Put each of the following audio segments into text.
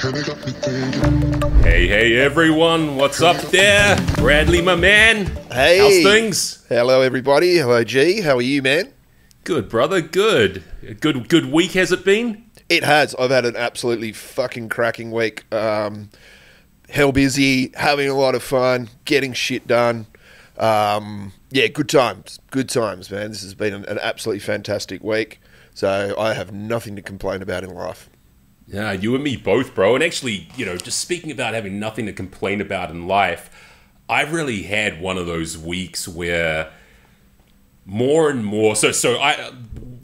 Hey, hey, everyone. What's up there? Bradley, my man. Hey. How's things? Hello, everybody. Hello, G. How are you, man? Good, brother. Good. Good week, has it been? It has. I've had an absolutely fucking cracking week. Hell busy, having a lot of fun, getting shit done. Yeah, good times. Good times, man. This has been an absolutely fantastic week. So I have nothing to complain about in life. Yeah, you and me both, bro. And actually, just speaking about having nothing to complain about in life, I've really had one of those weeks where more and more.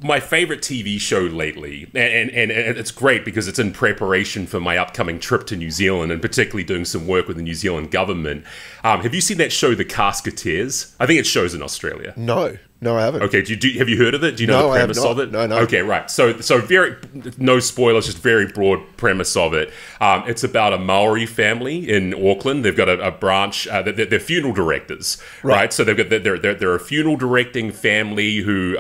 My favorite TV show lately, and it's great because it's in preparation for my upcoming trip to New Zealand, and particularly doing some work with the New Zealand government. Have you seen that show, The Casketeers? I think it shows in Australia. No, I haven't. Okay, have you heard of it? Do you know the premise of it? No. Okay, right. So very, no spoilers, just very broad premise of it. It's about a Maori family in Auckland. They've got a branch. They're funeral directors, right? So they're a funeral directing family who.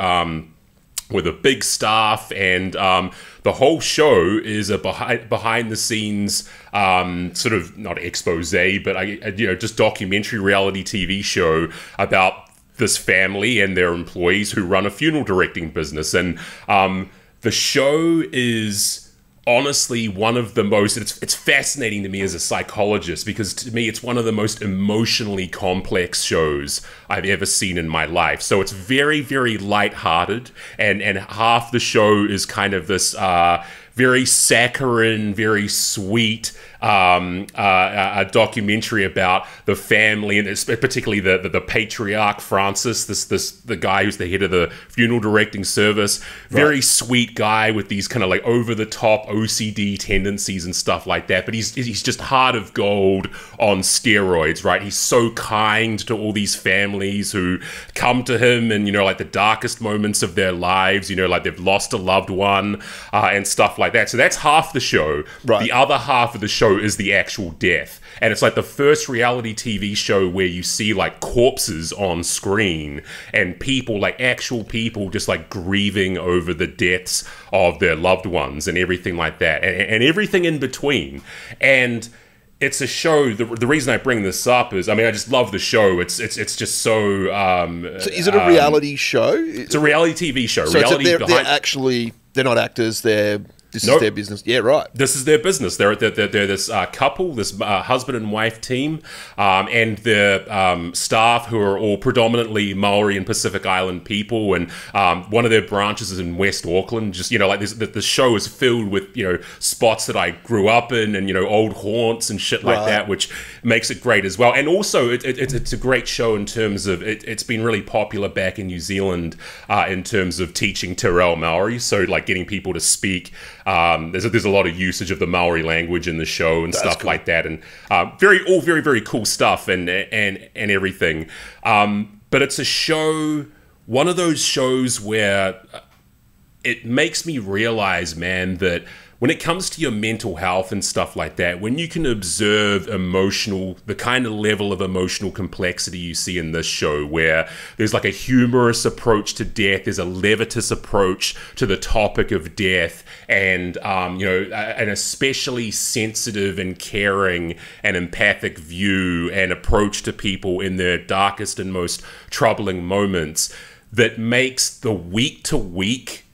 With a big staff, and the whole show is a behind the scenes sort of not expose, but just documentary reality TV show about this family and their employees who run a funeral directing business. And the show is honestly one of the most, it's fascinating to me as a psychologist, because to me it's one of the most emotionally complex shows I've ever seen in my life. So it's very, very lighthearted, and half the show is kind of this very saccharine, very sweet a documentary about the family, and particularly the patriarch Francis, the guy who's the head of the funeral directing service. Very sweet guy with these kind of like over the top OCD tendencies and stuff like that. But he's just heart of gold on steroids, right? He's so kind to all these families who come to him in like the darkest moments of their lives. Like they've lost a loved one and stuff like that. So that's half the show. Right. The other half of the show is the actual death, and it's like the first reality TV show where you see like corpses on screen and people, like actual people, just like grieving over the deaths of their loved ones and everything like that, and everything in between. And it's a show. The reason I bring this up is, I mean, I just love the show. It's just so. So is it a reality show? It's a reality TV show. So reality they're not actors. This is their business. Yeah, right. This is their business. They're this couple, this husband and wife team, and their staff, who are all predominantly Maori and Pacific Island people. And one of their branches is in West Auckland. Just like this, the show is filled with spots that I grew up in, and old haunts and shit like that, which makes it great as well. And also, it's a great show in terms of it's been really popular back in New Zealand in terms of teaching Te Reo Maori. So like getting people to speak. There's a lot of usage of the Maori language in the show and stuff like that, and very, very cool stuff and everything. But it's a show, one of those shows where it makes me realize, man, that when it comes to your mental health and stuff like that, when you can observe the kind of level of emotional complexity you see in this show, where there's like a humorous approach to death, there's a levitous approach to the topic of death, and an especially sensitive and caring and empathic view and approach to people in their darkest and most troubling moments, that makes the week-to-week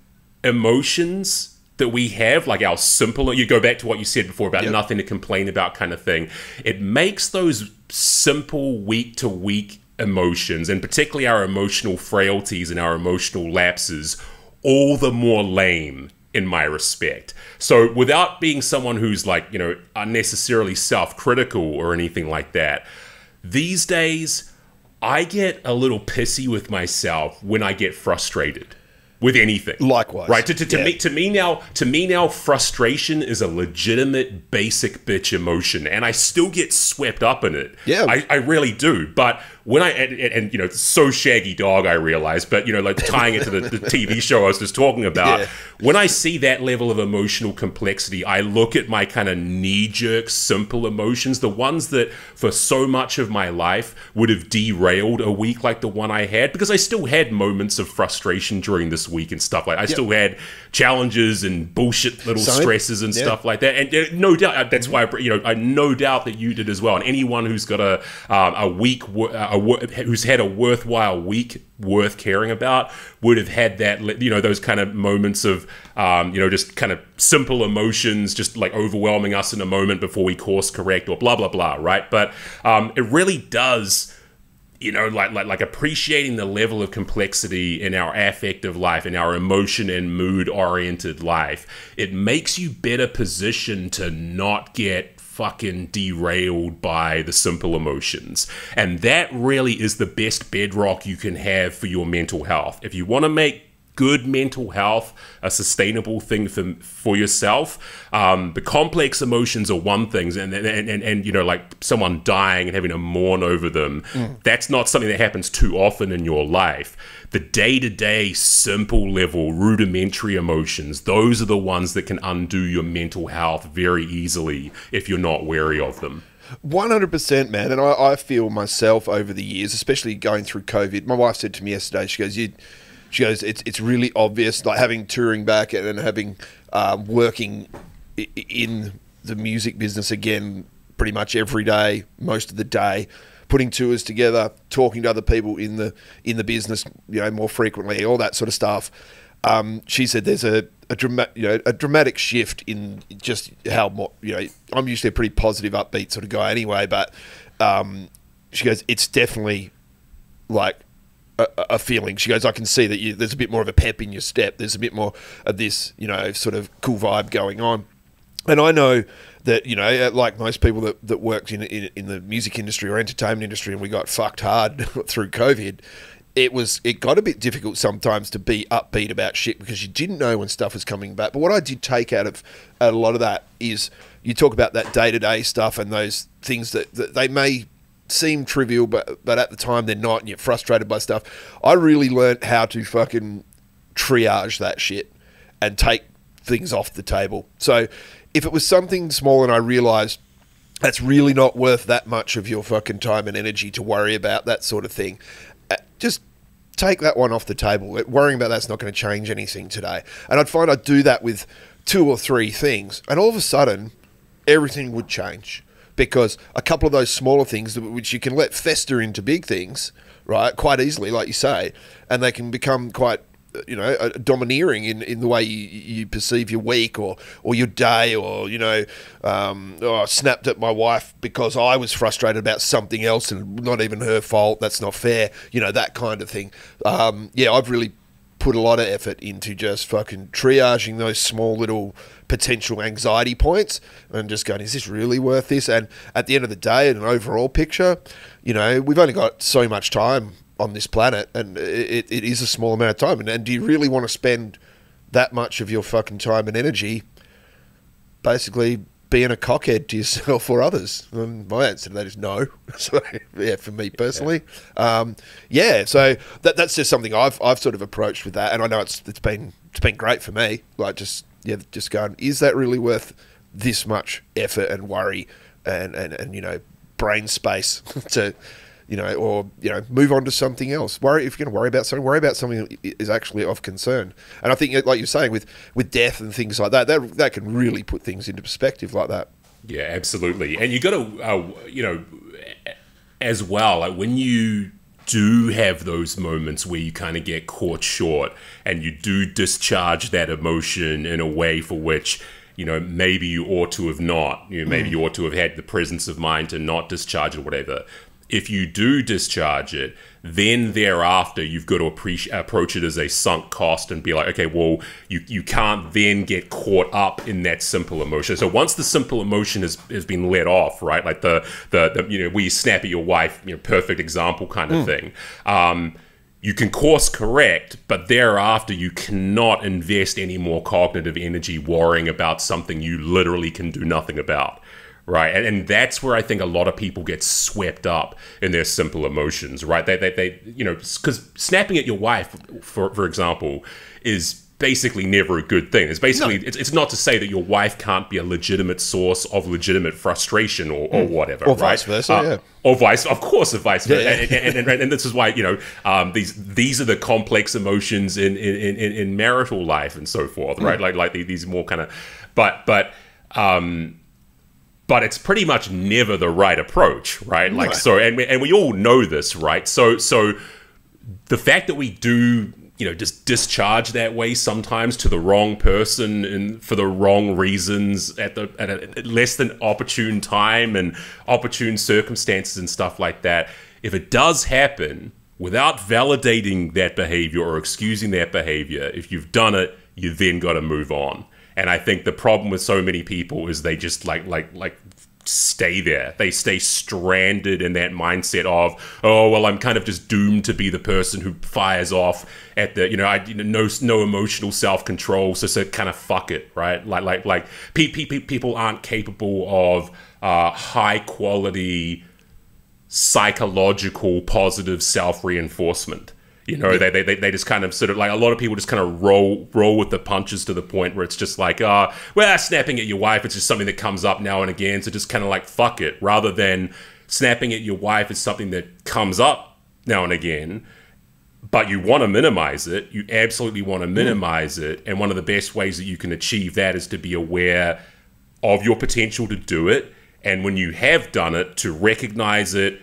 emotions that we have, like our simple, you go back to what you said before about nothing to complain about kind of thing. It makes those simple week-to-week emotions, and particularly our emotional frailties and our emotional lapses, all the more lame in my respect. So without being someone who's like, unnecessarily self-critical or anything like that, these days I get a little pissy with myself when I get frustrated with anything. Likewise. Right? To me now, frustration is a legitimate basic bitch emotion, and I still get swept up in it. Yeah. I really do. But when and you know, so shaggy dog, I realize, but you know, like tying it to the TV show I was just talking about, when I see that level of emotional complexity, I look at my kind of knee-jerk simple emotions, the ones that for so much of my life would have derailed a week like the one I had, because I still had moments of frustration during this week and stuff like I still had challenges and bullshit little stresses and stuff like that, and no doubt that's why, you know, I no doubt that you did as well. And anyone who's got a week, who's had a worthwhile week worth caring about would have had that, you know, those kind of moments of, you know, just kind of simple emotions, just like overwhelming us in a moment before we course correct or blah, blah, blah, right? But it really does, you know, like appreciating the level of complexity in our affective life, in our emotion and mood oriented life. It makes you better positioned to not get fucking derailed by the simple emotions. And that really is the best bedrock you can have for your mental health. If you want to make good mental health a sustainable thing for yourself, the complex emotions are one thing, and you know, like someone dying and having to mourn over them, that's not something that happens too often in your life. The day-to-day, simple level, rudimentary emotions, those are the ones that can undo your mental health very easily if you're not wary of them. 100%, man. And I feel myself over the years, especially going through COVID. My wife said to me yesterday, she goes, it's really obvious, like having touring back and having working in the music business again pretty much every day, most of the day, putting tours together, talking to other people in the business, you know, more frequently, all that sort of stuff. She said there's a dramatic shift in just how more, you know, I'm usually a pretty positive, upbeat sort of guy anyway, but she goes, it's definitely like a feeling. She goes, I can see that there's a bit more of a pep in your step. There's a bit more of this, you know, sort of cool vibe going on. And I know that, you know, like most people that worked in the music industry or entertainment industry, and we got fucked hard through COVID, it got a bit difficult sometimes to be upbeat about shit because you didn't know when stuff was coming back. But what I did take out of a lot of that is you talk about that day-to-day stuff and those things that they may seem trivial, but at the time they're not, and you're frustrated by stuff. I really learned how to fucking triage that shit and take things off the table. So if it was something small and I realized that's really not worth that much of your fucking time and energy to worry about, that sort of thing, just take that one off the table. Worrying about that's not going to change anything today. And I'd find I'd do that with 2 or 3 things, and all of a sudden everything would change. Because a couple of those smaller things, which you can let fester into big things, right, quite easily, like you say, and they can become quite, you know, domineering in the way you perceive your week or your day, or, you know, I snapped at my wife because I was frustrated about something else and not even her fault. That's not fair. You know, that kind of thing. Yeah, I've really put a lot of effort into just fucking triaging those small little potential anxiety points and just going, is this really worth this? And at the end of the day, in an overall picture, you know, we've only got so much time on this planet, and it is a small amount of time. And do you really want to spend that much of your fucking time and energy basically being a cockhead to yourself or others? And my answer to that is no. So yeah, for me personally, so that's just something I've sort of approached with that, and I know it's been great for me. Like just going, is that really worth this much effort and worry and you know, brain space to, you know, or, you know, move on to something else. If you're going to worry about something that is actually of concern. And I think, like you're saying, with death and things like that can really put things into perspective like that. Yeah, absolutely. And you got to, you know, as well, like when you do have those moments where you kind of get caught short and you do discharge that emotion in a way for which, you know, maybe you ought to have not, you know, maybe you ought to have had the presence of mind to not discharge it or whatever. If you do discharge it, then thereafter you've got to approach it as a sunk cost and be like, okay, well, you can't then get caught up in that simple emotion. So once the simple emotion has been let off, right, like the you know, where you snap at your wife, you know, perfect example kind of thing, you can course correct, but thereafter you cannot invest any more cognitive energy worrying about something you literally can do nothing about. right? And that's where I think a lot of people get swept up in their simple emotions, right? They you know, because snapping at your wife, for example, is basically never a good thing. It's basically, it's not to say that your wife can't be a legitimate source of legitimate frustration or whatever, or right? vice versa, Or vice versa. And this is why, you know, these are the complex emotions in marital life and so forth, right? Like these more kind of, but it's pretty much never the right approach, right? Like, so, and we all know this, right? So the fact that we do, you know, just discharge that way sometimes to the wrong person and for the wrong reasons at a less than opportune time and opportune circumstances and stuff like that. If it does happen, without validating that behavior or excusing that behavior, if you've done it, you then got to move on. And I think the problem with so many people is they just like stay there. They stay stranded in that mindset of, oh, well, I'm kind of just doomed to be the person who fires off at the, you know, no emotional self-control, so kind of fuck it, right? Like people aren't capable of high quality psychological positive self-reinforcement. You know, they just kind of sort of like, a lot of people just kind of roll with the punches to the point where it's just like, well, snapping at your wife, it's just something that comes up now and again, so just kind of like fuck it, rather than snapping at your wife is something that comes up now and again, but you want to minimize it. You absolutely want to minimize it, and one of the best ways that you can achieve that is to be aware of your potential to do it, and when you have done it, to recognize it,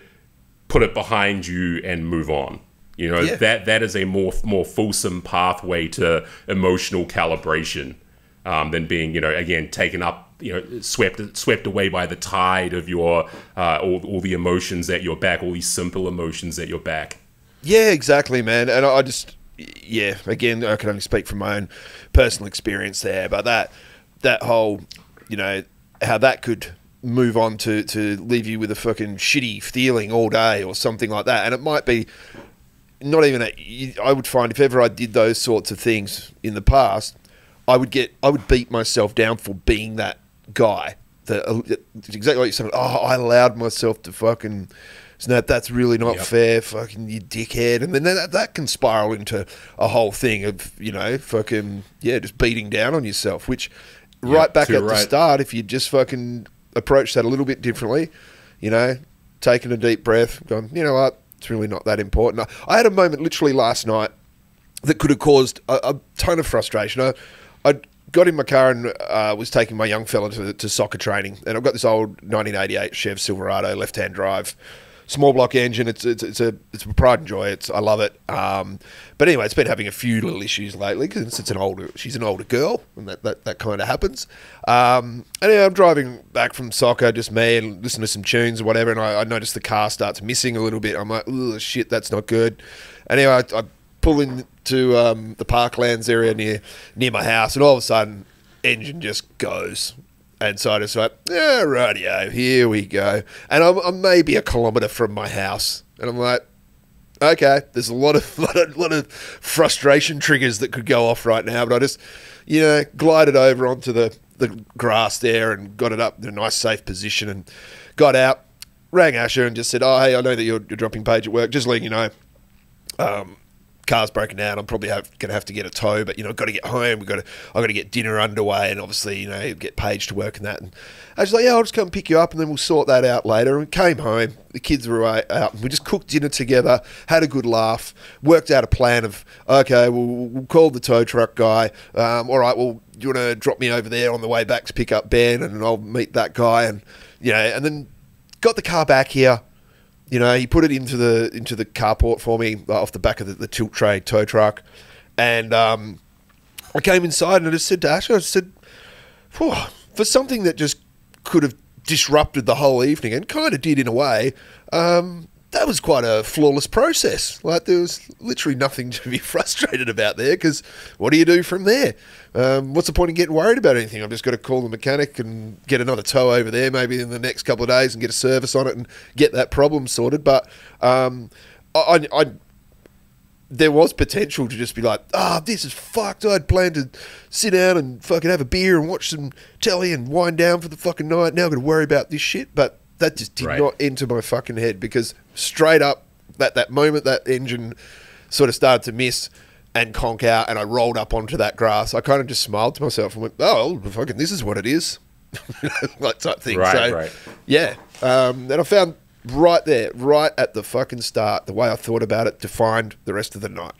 put it behind you, and move on. You know, that is a more fulsome pathway to emotional calibration than being, you know, again, taken up, you know, swept away by the tide of your all the emotions at your back, all these simple emotions at your back. Yeah, exactly, man. And I just, again, I can only speak from my own personal experience there, but that whole, you know, how that could move on to leave you with a fucking shitty feeling all day or something like that. And it might be not even I would find if ever I did those sorts of things in the past, I would beat myself down for being that guy. Exactly like you said. Oh, I allowed myself to fucking snap. That's really not fair. Fucking you dickhead. And then that can spiral into a whole thing of, you know, fucking just beating down on yourself. Which right back at the start, if you just fucking approach that a little bit differently, you know, taking a deep breath, going, you know what, it's really not that important. I had a moment literally last night that could have caused a ton of frustration. I got in my car and was taking my young fella to soccer training, and I've got this old 1988 Chev Silverado left-hand drive, small block engine. It's a pride and joy. I love it. But anyway, it's been having a few little issues lately because she's an older girl, and that kind of happens. Anyway, I'm driving back from soccer, just me, and listening to some tunes or whatever, and I noticed the car starts missing a little bit. I'm like, oh shit, that's not good. Anyway, I pull into the parklands area near my house, and all of a sudden, engine just goes. And so I just went, yeah, rightio, here we go. And I'm maybe a kilometre from my house, and I'm like, okay, there's a lot of frustration triggers that could go off right now, but I just, you know, glided over onto the grass there and got it up in a nice safe position and got out, rang Asher and just said, oh, hey, I know that you're dropping Paige at work, just letting you know, car's broken down. I'm probably going to have to get a tow, but, you know, I've got to get home. I've got to get dinner underway and obviously, you know, get Paige to work and that. And I was like, yeah, I'll just come pick you up and then we'll sort that out later. And we came home. The kids were out. And we just cooked dinner together, had a good laugh, worked out a plan of, okay, we'll call the tow truck guy. All right, well, do you want to drop me over there on the way back to pick up Ben and I'll meet that guy? And, you know, and then got the car back here. You know, he put it into the carport for me off the back of the tilt tray tow truck. And I came inside and I just said to Asher, I said, for something that just could have disrupted the whole evening and kind of did in a way, that was quite a flawless process. Like, there was literally nothing to be frustrated about there because what do you do from there? What's the point of getting worried about anything? I've just got to call the mechanic and get another tow over there maybe in the next couple of days and get a service on it and get that problem sorted. But I there was potential to just be like, this is fucked. I'd planned to sit down and fucking have a beer and watch some telly and wind down for the fucking night. Now I've got to worry about this shit. But that just did not enter my fucking head, because straight up, that moment that engine sort of started to miss and conk out, and I rolled up onto that grass, I kind of just smiled to myself and went, oh, well, fucking this is what it is. Like type thing. Right. Yeah. And I found right there, right at the fucking start, the way I thought about it defined the rest of the night.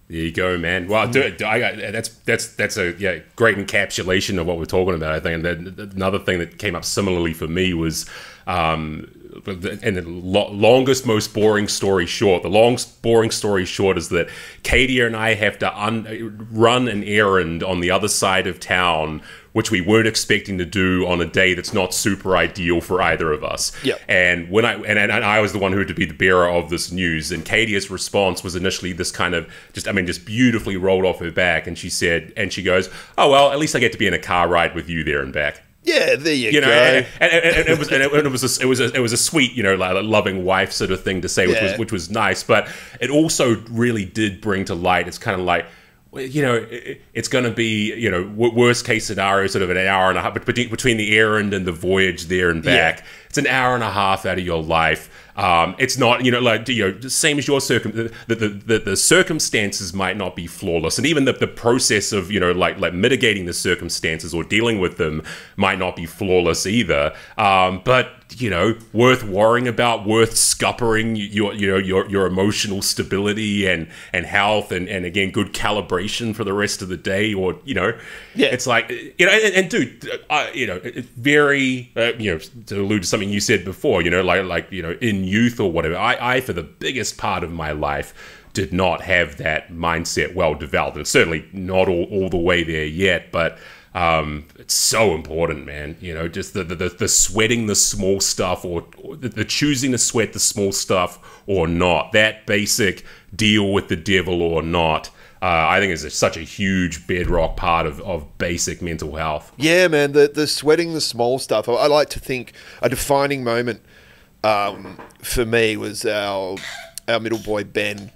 There you go, man. Well, that's a great encapsulation of what we're talking about, I think. And then another thing that came up similarly for me was, and the longest, most boring story short. The longest, boring story short is that Katie and I have to run an errand on the other side of town, which we weren't expecting to do on a day that's not super ideal for either of us. Yep. And when I was the one who had to be the bearer of this news, and Katie's response was initially this kind of just beautifully rolled off her back, and she goes, "Oh well, at least I get to be in a car ride with you there and back." Yeah, there you go. And it was a sweet, like loving wife sort of thing to say, which was nice, but it also really did bring to light. It's kind of like, it's going to be, worst case scenario, sort of an hour and a half, but between the errand and the voyage there and back, it's an hour and a half out of your life. It's not, same as your the circumstances might not be flawless, and even the process of, like mitigating the circumstances or dealing with them might not be flawless either. But worth worrying about, worth scuppering your emotional stability and health, and again, good calibration for the rest of the day, or it's like, and dude, very to allude to something you said before, in youth or whatever, I for the biggest part of my life did not have that mindset well developed, and certainly not all the way there yet, but it's so important, man. Just the sweating the small stuff, or the choosing to sweat the small stuff or not, that basic deal with the devil or not, I think is such a huge bedrock part of basic mental health. Yeah, man, the sweating the small stuff. I like to think a defining moment for me was our middle boy Ben.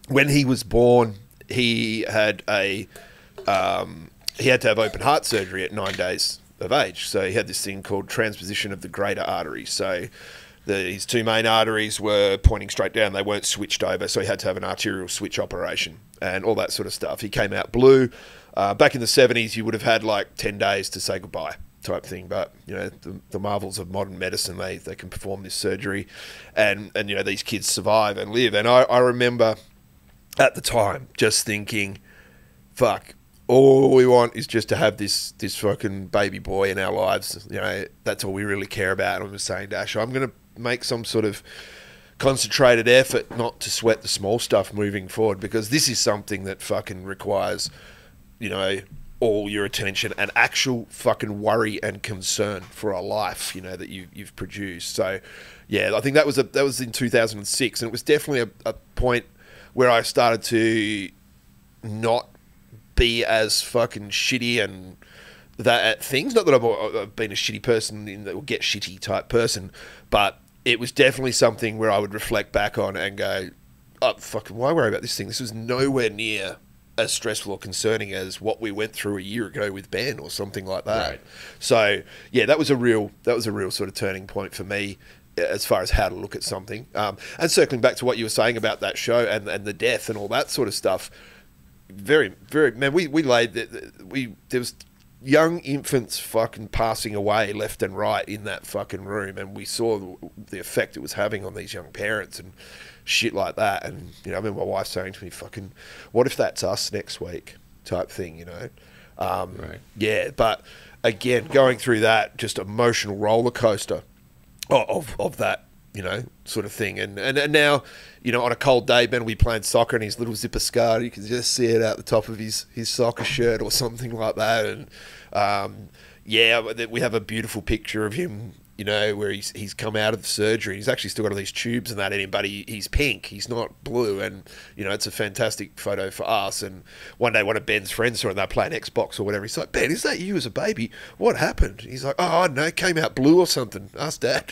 When he was born, he had to have open heart surgery at 9 days of age. So he had this thing called transposition of the greater artery. So his two main arteries were pointing straight down. They weren't switched over. So he had to have an arterial switch operation and all that sort of stuff. He came out blue. Back in the 70s, you would have had like 10 days to say goodbye type thing. But, the marvels of modern medicine, they can perform this surgery. And these kids survive and live. And I remember at the time just thinking, fuck, all we want is just to have this fucking baby boy in our lives. That's all we really care about. And I was saying to Ash, I'm going to make some sort of concentrated effort not to sweat the small stuff moving forward, because this is something that fucking requires, all your attention and actual fucking worry and concern for a life, that you've produced. So, yeah, I think that was in 2006, and it was definitely a point where I started to not be as fucking shitty and that at things. Not that I've been a shitty person or get shitty type person, but it was definitely something where I would reflect back on and go, oh, fucking, why worry about this thing? This was nowhere near as stressful or concerning as what we went through a year ago with Ben or something like that. Right. So yeah, that was a real sort of turning point for me as far as how to look at something. And circling back to what you were saying about that show and the death and all that sort of stuff, very, very, man, we laid there was young infants fucking passing away left and right in that fucking room, and we saw the effect it was having on these young parents and shit like that. And I remember my wife saying to me, fucking, what if that's us next week type thing, Right. Yeah, but again, going through that just emotional roller coaster of that, sort of thing. And now, on a cold day, Ben will be playing soccer and his little zipper scar, you can just see it out the top of his soccer shirt or something like that. And, we have a beautiful picture of him you know, where he's come out of the surgery. He's actually still got all these tubes and that in him, but he's pink. He's not blue. And, you know, it's a fantastic photo for us. And one day one of Ben's friends saw it and they're playing Xbox or whatever. He's like, Ben, is that you as a baby? What happened? He's like, oh, I don't know, came out blue or something. Ask Dad.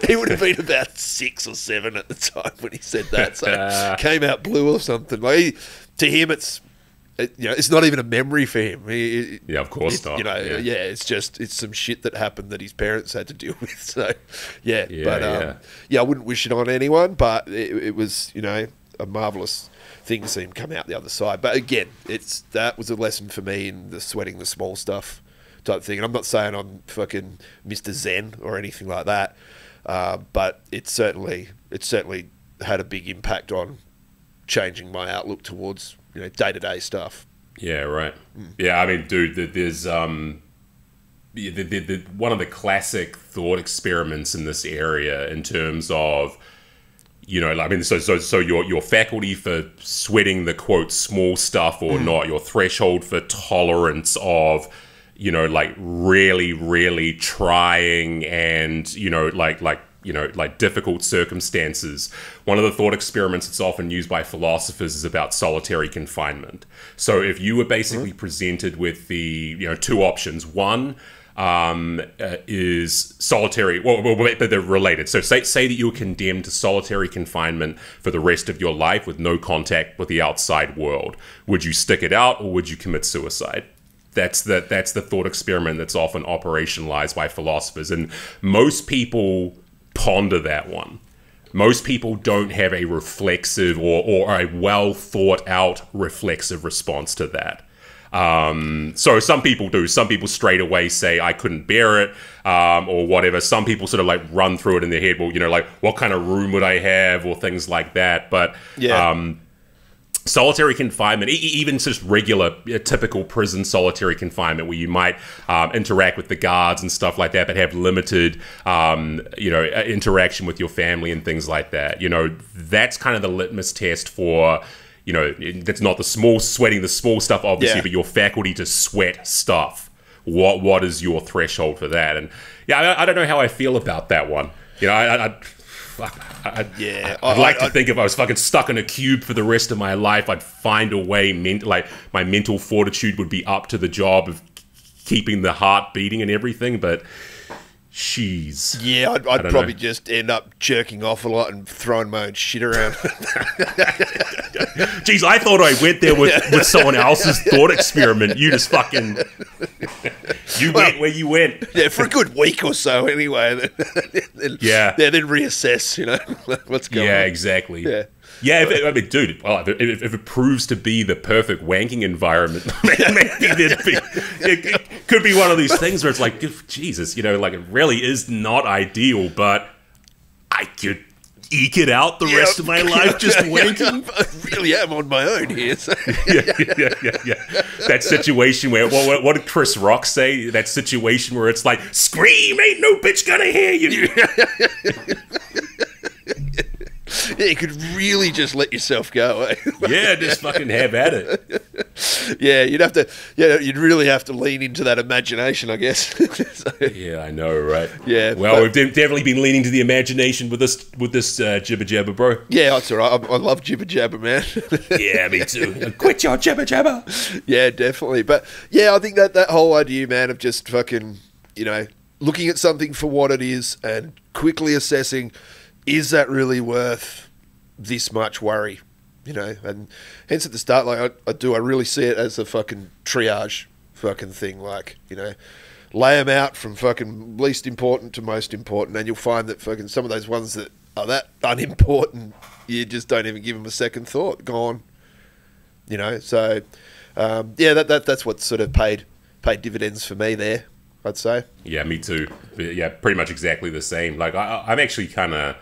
He would have been about 6 or 7 at the time when he said that. So came out blue or something. Like, to him, it's not even a memory for him. Yeah, of course not. You know, it's some shit that happened that his parents had to deal with. So, I wouldn't wish it on anyone, but it was, you know, a marvelous thing to see him come out the other side. But again, that was a lesson for me in the sweating the small stuff type thing. And I'm not saying I'm fucking Mr. Zen or anything like that, but it certainly had a big impact on changing my outlook towards, you know, day-to-day stuff. Yeah, right. Yeah, I mean, dude, there's one of the classic thought experiments in this area in terms of, you know, I mean, so your faculty for sweating the quote small stuff or not, your threshold for tolerance of, you know, like really, really trying and, you know, like difficult circumstances. One of the thought experiments that's often used by philosophers is about solitary confinement. So if you were basically presented with the, you know, 2 options, one is solitary, well, but they're related. So say that you were condemned to solitary confinement for the rest of your life with no contact with the outside world. Would you stick it out or would you commit suicide? That's the thought experiment that's often operationalized by philosophers. And most people ponder that one. Most people don't have a reflexive or a well thought out reflexive response to that. So some people do. Some people straight away say, I couldn't bear it, or whatever. Some people sort of like run through it in their head. Well, you know, like what kind of room would I have or things like that. But solitary confinement, even just regular, typical prison solitary confinement where you might interact with the guards and stuff like that, but have limited, you know, interaction with your family and things like that. You know, that's kind of the litmus test for, you know, that's not the sweating the small stuff, obviously, but your faculty to sweat stuff. What is your threshold for that? And yeah, I don't know how I feel about that one. You know, I'd like to think if I was fucking stuck in a cube for the rest of my life, I'd find a way, like my mental fortitude would be up to the job of keeping the heart beating and everything, but jeez. Yeah, I'd probably just end up jerking off a lot and throwing my own shit around. Jeez, I thought I went there with someone else's thought experiment. You just fucking... You went where you went. Yeah, for a good week or so anyway. Then reassess, you know, what's going on. Yeah, exactly. Yeah, I mean, dude, well, if it proves to be the perfect wanking environment, maybe it could be one of these things where it's like, Jesus, you know, like it really is not ideal, but I could eke it out the rest of my life just wanking. I really am on my own here. So. Yeah. That situation where, what did Chris Rock say? That situation where it's like, scream, ain't no bitch gonna hear you. Yeah, you could really just let yourself go. Eh? Yeah, just fucking have at it. Yeah, you'd really have to lean into that imagination, I guess. So, yeah, I know, right? Yeah. Well, we've definitely been leaning to the imagination with this jibber jabber, bro. Yeah, that's all right. I love jibber jabber, man. Yeah, me too. Quit your jibber jabber. Yeah, definitely. But yeah, I think that whole idea, man, of just fucking, you know, looking at something for what it is and quickly assessing, is that really worth this much worry? You know, and hence at the start, like I really see it as a fucking triage fucking thing. Like, you know, lay them out from fucking least important to most important, and you'll find that fucking some of those ones that are that unimportant, you just don't even give them a second thought. Gone. You know, so yeah, that's what sort of paid dividends for me there, I'd say. Yeah, me too. Yeah, pretty much exactly the same. Like I'm actually kind of.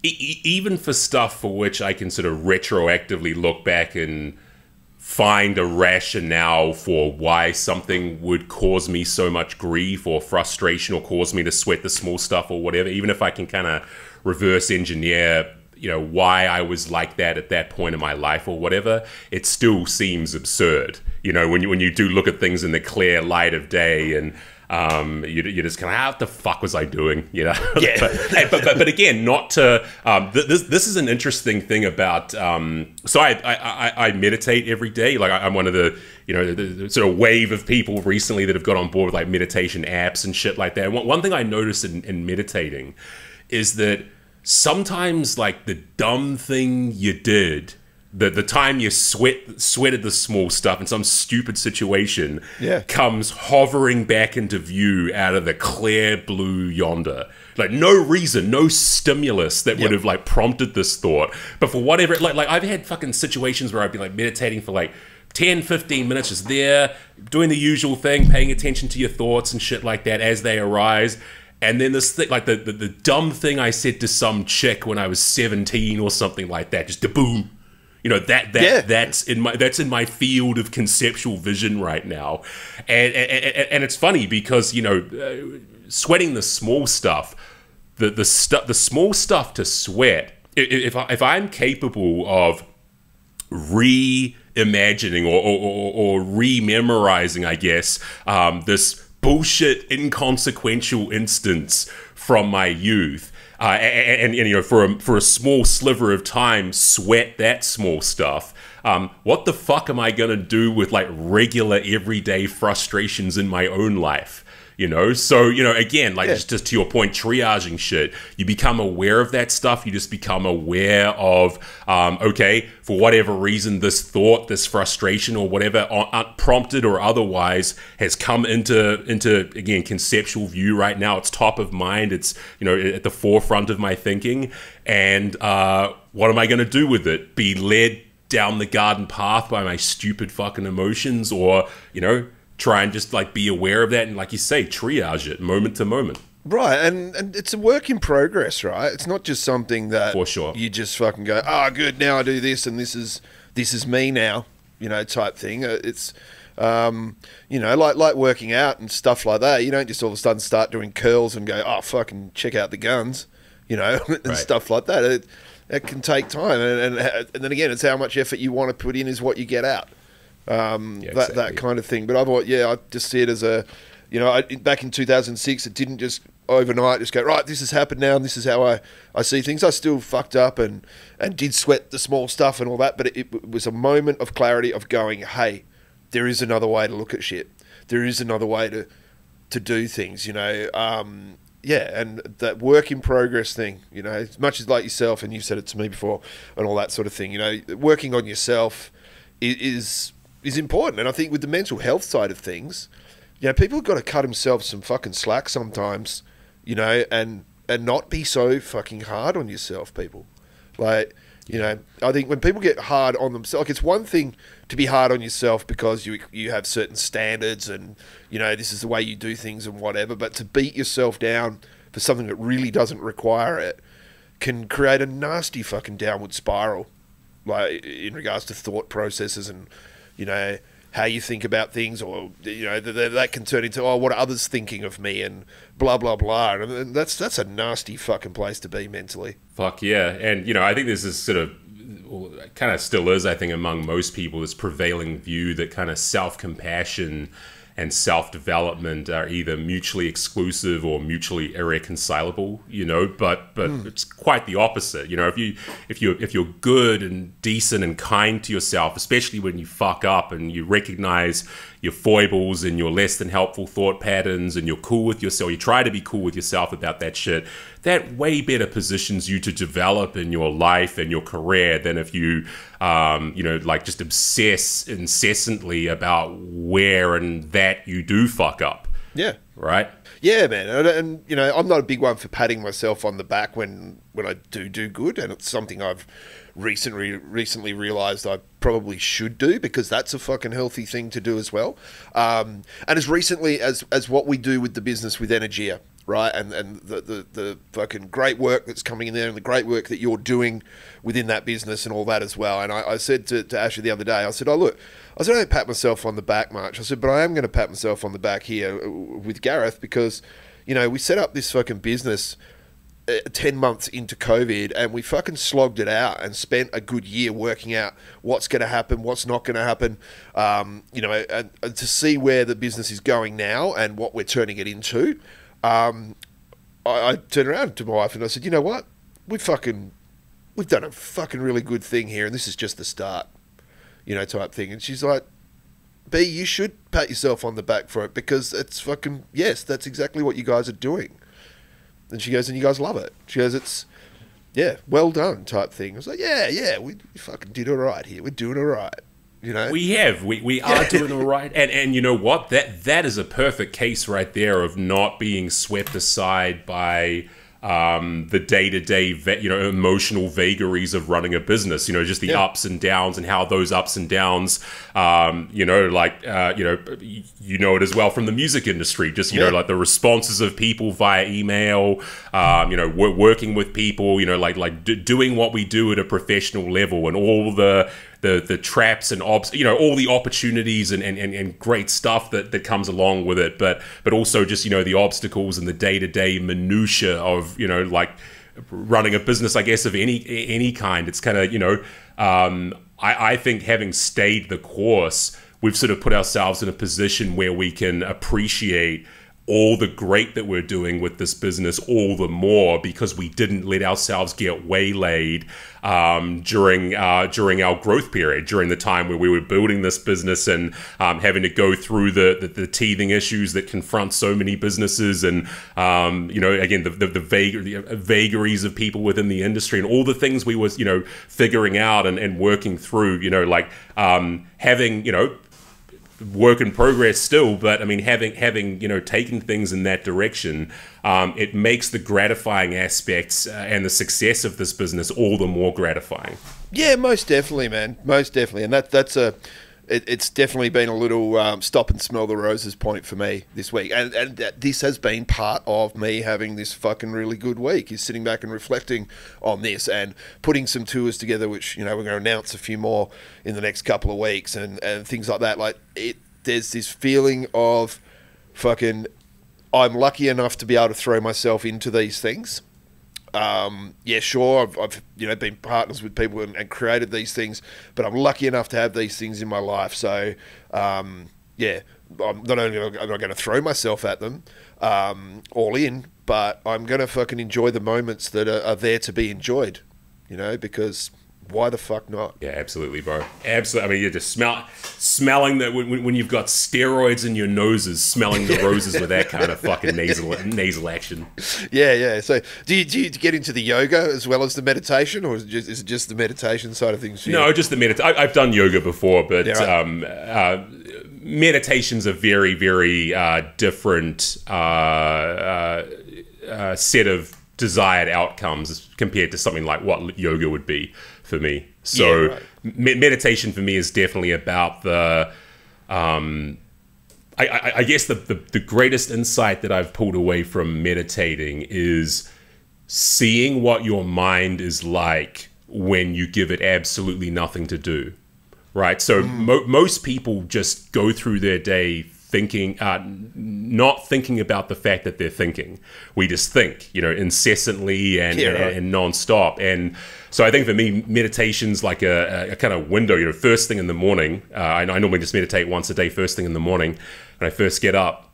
Even for stuff for which I can sort of retroactively look back and find a rationale for why something would cause me so much grief or frustration or cause me to sweat the small stuff or whatever, even if I can kind of reverse engineer, you know, why I was like that at that point in my life or whatever, it still seems absurd. You know, when you do look at things in the clear light of day and You're just kind of, what the fuck was I doing? You know? Yeah. but again, not to, this is an interesting thing about, so I meditate every day. Like I'm one of the, you know, the sort of wave of people recently that have got on board with like meditation apps and shit like that. And one thing I noticed in meditating is that sometimes like the dumb thing you did, the time you sweated the small stuff in some stupid situation, comes hovering back into view out of the clear blue yonder. Like no reason, no stimulus that would have like prompted this thought. But for whatever, like I've had fucking situations where I've been like meditating for like 10, 15 minutes, just there, doing the usual thing, paying attention to your thoughts and shit like that as they arise. And then this thing, like the dumb thing I said to some chick when I was 17 or something like that, just boom. You know, that's in my field of conceptual vision right now. And it's funny because, you know, sweating the small stuff, the small stuff to sweat, if I'm capable of reimagining or rememorizing, I guess, this bullshit inconsequential instance from my youth, and you know, for a small sliver of time, sweat that small stuff. What the fuck am I gonna do with like regular everyday frustrations in my own life? You know, so, you know, again, like just to your point, triaging shit, you become aware of that stuff. You just become aware of, okay, for whatever reason, this thought, this frustration or whatever, prompted or otherwise, has come into again, conceptual view right now. It's top of mind. It's, you know, at the forefront of my thinking. And what am I going to do with it? Be led down the garden path by my stupid fucking emotions, or, you know, try and just like be aware of that and, like you say, triage it moment to moment. Right, and it's a work in progress, right? It's not just something that for sure you just fucking go, oh, good, now I do this and this is me now, you know, type thing. It's you know, like working out and stuff like that. You don't just all of a sudden start doing curls and go, oh, fucking check out the guns, you know, and stuff like that. It can take time, and then again, it's how much effort you want to put in is what you get out. Exactly. that kind of thing. But I thought, I just see it as a, you know, back in 2006, it didn't just overnight just go, right, this has happened now and this is how I see things. I still fucked up and did sweat the small stuff and all that, but it was a moment of clarity of going, hey, there is another way to look at shit. There is another way to do things, you know. And that work in progress thing, you know, as much as like yourself, and you've said it to me before and all that sort of thing, you know, working on yourself is important. And I think with the mental health side of things, you know, people have got to cut themselves some fucking slack sometimes, you know, and not be so fucking hard on yourself, people. Like, you know, I think when people get hard on themselves, like, it's one thing to be hard on yourself because you have certain standards and, you know, this is the way you do things and whatever, but to beat yourself down for something that really doesn't require it can create a nasty fucking downward spiral, like in regards to thought processes and, you know, how you think about things, or, you know, that can turn into, oh, what are others thinking of me, and blah, blah, blah. And that's a nasty fucking place to be mentally. Fuck yeah. And, you know, I think this is sort of, kind of still is, I think, among most people, this prevailing view that kind of self-compassion and self-development are either mutually exclusive or mutually irreconcilable, you know, but it's quite the opposite. You know, if you're good and decent and kind to yourself, especially when you fuck up and you recognize your foibles and your less than helpful thought patterns, and you're cool with yourself, you try to be cool with yourself about that shit, that way better positions you to develop in your life and your career than if you, you know, like just obsess incessantly about where and that you do fuck up. Yeah. Right? Yeah, man. And you know, I'm not a big one for patting myself on the back when I do good, and it's something I've recently realized I probably should do, because that's a fucking healthy thing to do as well. And as recently as what we do with the business with Energeia, right? And the fucking great work that's coming in there, and the great work that you're doing within that business and all that as well. And I said to Ashley the other day, I said, oh, look, I said, I don't pat myself on the back much. I said, but I am going to pat myself on the back here with Gareth, because, you know, we set up this fucking business 10 months into COVID, and we fucking slogged it out and spent a good year working out what's going to happen, what's not going to happen, you know, and to see where the business is going now and what we're turning it into. I turned around to my wife and I said, you know what, we've done a fucking really good thing here, and this is just the start, you know, type thing. And she's like, B, you should pat yourself on the back for it, because it's fucking, yes, that's exactly what you guys are doing. And she goes, and you guys love it. She goes, it's, yeah, well done type thing. I was like, yeah, we fucking did all right here. We're doing all right. You know? We are doing all right. And you know what? That is a perfect case right there of not being swept aside by the day-to-day, you know, emotional vagaries of running a business, you know, just the ups and downs, and how those ups and downs, you know, like, you know it as well from the music industry, just, you know, like the responses of people via email, you know, working with people, you know, like doing what we do at a professional level, and all the traps and you know, all the opportunities and great stuff that comes along with it, but also just, you know, the obstacles and the day-to-day minutia of, you know, like running a business, I guess, of any kind. It's kind of, you know, I think having stayed the course, we've sort of put ourselves in a position where we can appreciate all the great that we're doing with this business all the more, because we didn't let ourselves get waylaid during our growth period, during the time where we were building this business and having to go through the teething issues that confront so many businesses, and you know, again, the vagaries of people within the industry, and all the things we was, you know, figuring out and working through, you know, like having, you know, work in progress still, but I mean, having you know, taking things in that direction, it makes the gratifying aspects and the success of this business all the more gratifying. Yeah, most definitely, man, most definitely, and it's definitely been a little stop and smell the roses point for me this week, and this has been part of me having this fucking really good week, is sitting back and reflecting on this and putting some tours together, which, you know, we're going to announce a few more in the next couple of weeks, and things like that. Like, there's this feeling of fucking, I'm lucky enough to be able to throw myself into these things. Yeah, sure, I've you know, been partners with people and created these things, but I'm lucky enough to have these things in my life. So yeah, I'm not only am I going to throw myself at them all in, but I'm going to fucking enjoy the moments that are there to be enjoyed, you know, because why the fuck not? Yeah, absolutely, bro. Absolutely. I mean, you're just smelling that when you've got steroids in your noses, smelling the roses with that kind of fucking nasal action. Yeah. So, do you get into the yoga as well as the meditation, or is it just the meditation side of things? No, just the meditation. I've done yoga before, but meditation's a very, very different set of desired outcomes compared to something like what yoga would be for me. So yeah, right. Meditation for me is definitely about the I guess the greatest insight that I've pulled away from meditating is seeing what your mind is like when you give it absolutely nothing to do, right? So most people just go through their day thinking, not thinking about the fact that they're thinking. We just think, you know, incessantly and non-stop. And so I think for me, meditation's like a kind of window, you know, first thing in the morning. I normally just meditate once a day, first thing in the morning when I first get up.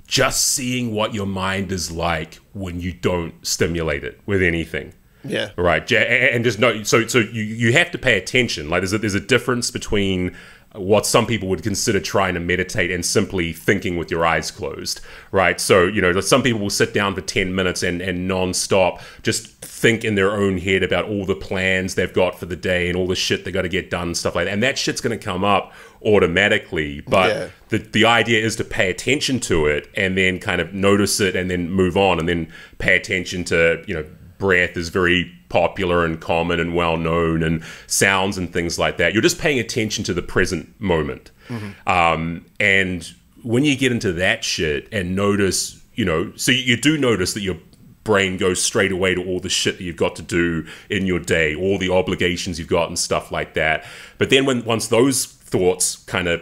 Just seeing what your mind is like when you don't stimulate it with anything. Yeah. Right. And just know, so you have to pay attention. Like there's a difference between what some people would consider trying to meditate and simply thinking with your eyes closed, right? So, you know, some people will sit down for 10 minutes and non-stop just think in their own head about all the plans they've got for the day and all the shit they got to get done and stuff like that. And that shit's going to come up automatically. But the idea is to pay attention to it and then kind of notice it and then move on, and then pay attention to, you know, breath is very popular and common and well known, and sounds and things like that. You're just paying attention to the present moment. And when you get into that shit and notice, you know, so you do notice that your brain goes straight away to all the shit that you've got to do in your day, all the obligations you've got and stuff like that. But then once those thoughts kind of,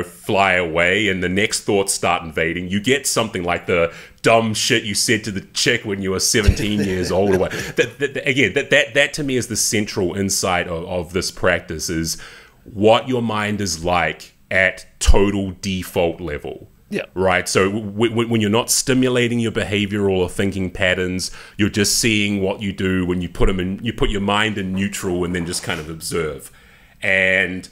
fly away, and the next thoughts start invading. You get something like the dumb shit you said to the chick when you were 17 years old. Or what. That to me is the central insight of this practice, is what your mind is like at total default level. Yeah. Right. So when you're not stimulating your behavioral or thinking patterns, you're just seeing what you do when you put them in. You put your mind in neutral and then just kind of observe. And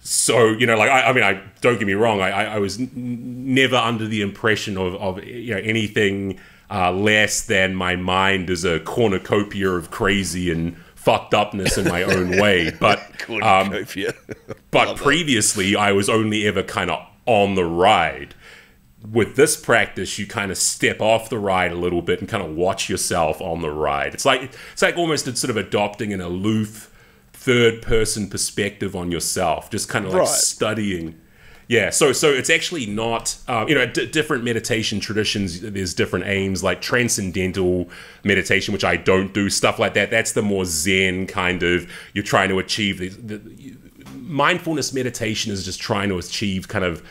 so, I don't get me wrong. I was never under the impression of anything less than my mind is a cornucopia of crazy and fucked upness in my own way. But but previously, I was only ever kind of on the ride. With this practice, you kind of step off the ride a little bit and kind of watch yourself on the ride. It's like almost sort of adopting an aloof third-person perspective on yourself, just kind of like studying. Yeah, so it's actually not, different meditation traditions, there's different aims, like transcendental meditation, which I don't do, stuff like that. That's the more Zen kind of, you're trying to achieve, the mindfulness meditation is just trying to achieve kind of,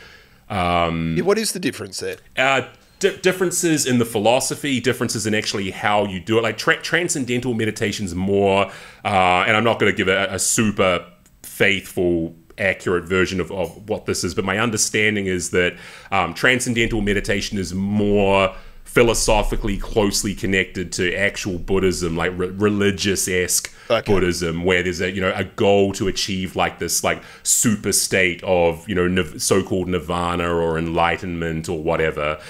what is the difference there? Differences in the philosophy, differences in actually how you do it. Like transcendental meditation's more, and I'm not going to give a super faithful, accurate version of what this is, but my understanding is that transcendental meditation is more philosophically closely connected to actual Buddhism, like religious-esque Buddhism, where there's a goal to achieve like this like super state of so-called nirvana or enlightenment or whatever.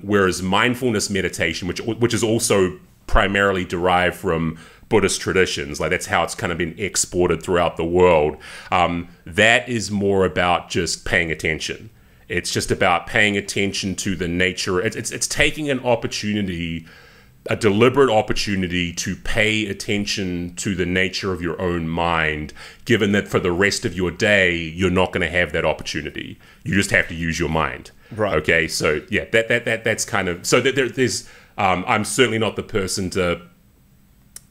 Whereas mindfulness meditation, which is also primarily derived from Buddhist traditions, like that's how it's kind of been exported throughout the world. That is more about just paying attention. It's just about paying attention to the nature. It's taking an opportunity, a deliberate opportunity to pay attention to the nature of your own mind, given that for the rest of your day, you're not going to have that opportunity. You just have to use your mind. Right. Okay. So yeah, that's kind of, so there's, I'm certainly not the person to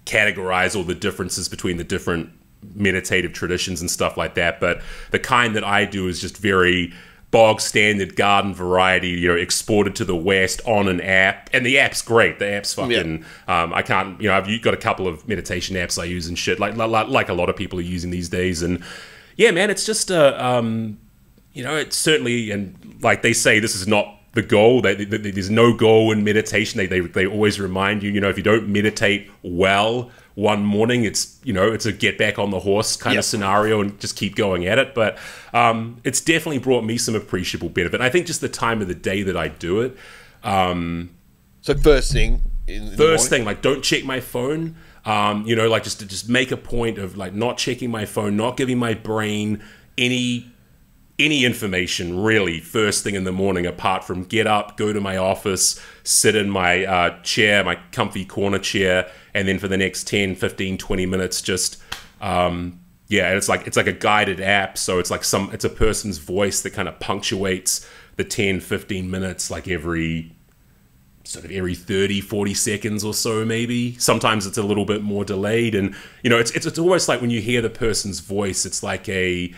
categorize all the differences between the different meditative traditions and stuff like that. But the kind that I do is just very bog standard garden variety, exported to the West on an app, and the app's great. The app's fucking. Yeah. I can't. I've got a couple of meditation apps I use and shit, like a lot of people are using these days. And yeah, man, it's just it's certainly, and like they say, this is not the goal. There's no goal in meditation. They always remind you, if you don't meditate well one morning, it's a get back on the horse kind of scenario and just keep going at it. But it's definitely brought me some appreciable benefit. I think just the time of the day that I do it. So first thing, like don't check my phone. Like just make a point of like not checking my phone, not giving my brain any information really first thing in the morning, apart from get up, go to my office, sit in my chair, my comfy corner chair, and then for the next 10, 15, 20 minutes just it's like a guided app. So it's like it's a person's voice that kind of punctuates the 10, 15 minutes, like every 30, 40 seconds or so, maybe. Sometimes it's a little bit more delayed, and it's almost like when you hear the person's voice, it's like a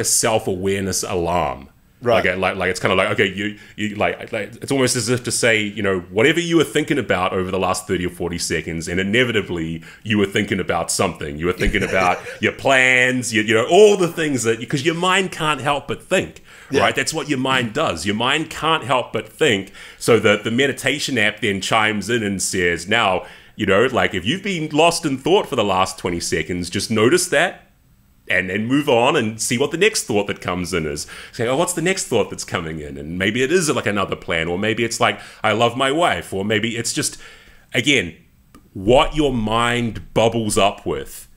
self-awareness alarm. Right. Like it's kind of like, okay, you like it's almost as if to say, whatever you were thinking about over the last 30 or 40 seconds, and inevitably you were thinking about something. You were thinking about your plans, all the things that, because your mind can't help but think. Yeah. Right, that's what your mind does. Your mind can't help but think. So the meditation app then chimes in and says, now, like if you've been lost in thought for the last 20 seconds, just notice that and then move on and see what the next thought that comes in is. Say, oh, what's the next thought that's coming in? And maybe it is like another plan, or maybe it's like, I love my wife, or maybe it's just, again, what your mind bubbles up with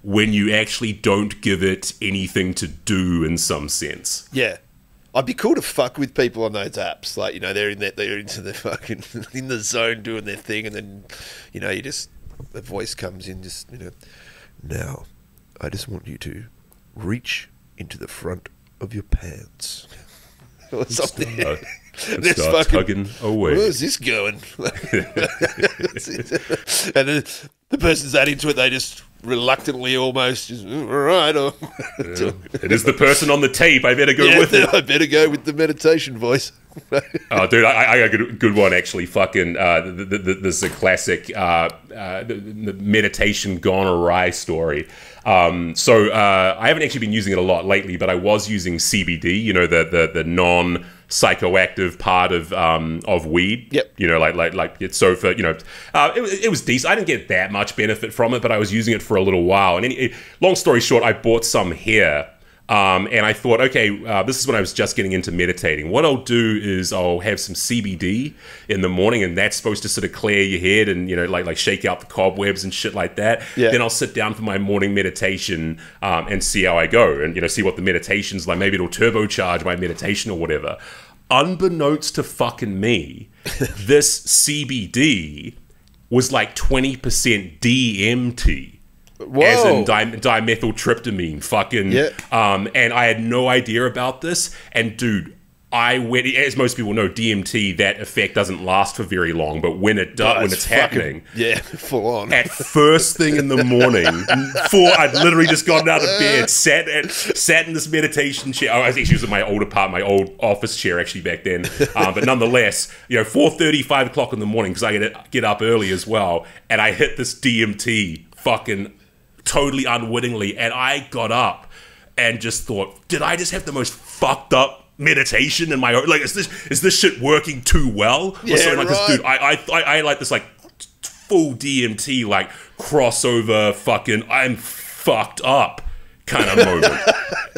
when you actually don't give it anything to do in some sense. Yeah. I'd be cool to fuck with people on those apps. Like, they're into the fucking, in the zone doing their thing. And then, the voice comes in just, now I just want you to reach into the front of your pants or something. Start tugging away. Where's this going? And then the person's that into it, they just reluctantly almost, just, all right. Or it is the person on the tape. I better go with it. I better go with the meditation voice. Oh, dude, I got a good one, actually. Fucking, this is a classic the meditation gone awry story. So I haven't actually been using it a lot lately, but I was using CBD, you know, the non-psychoactive part of weed. Yep. You know, like it's so for, you know, it was decent. I didn't get that much benefit from it, but I was using it for a little while. And long story short, I bought some here. And I thought, okay, this is when I was just getting into meditating. What I'll do is I'll have some CBD in the morning, and that's supposed to sort of clear your head and, you know, like shake out the cobwebs and shit like that. Yeah. Then I'll sit down for my morning meditation and see how I go and, you know, see what the meditation's like. Maybe it'll turbocharge my meditation or whatever. Unbeknownst to fucking me, this CBD was like 20% DMT. Whoa. As in dimethyltryptamine, fucking, yeah. And I had no idea about this. And dude, I went, as most people know, DMT, that effect doesn't last for very long. But when it does, when it's happening, yeah, full on. At first thing in the morning, I'd literally just gotten out of bed, sat in this meditation chair. I was actually using my old office chair actually back then. But nonetheless, you know, 4:30, 5 o'clock in the morning, because I get up early as well, and I hit this DMT fucking totally unwittingly, and I got up and just thought, did I just have the most fucked up meditation in my own, like, is this shit working too well? Yeah, or something like right. this, dude. I like this like full DMT like crossover fucking I'm fucked up kind of moment.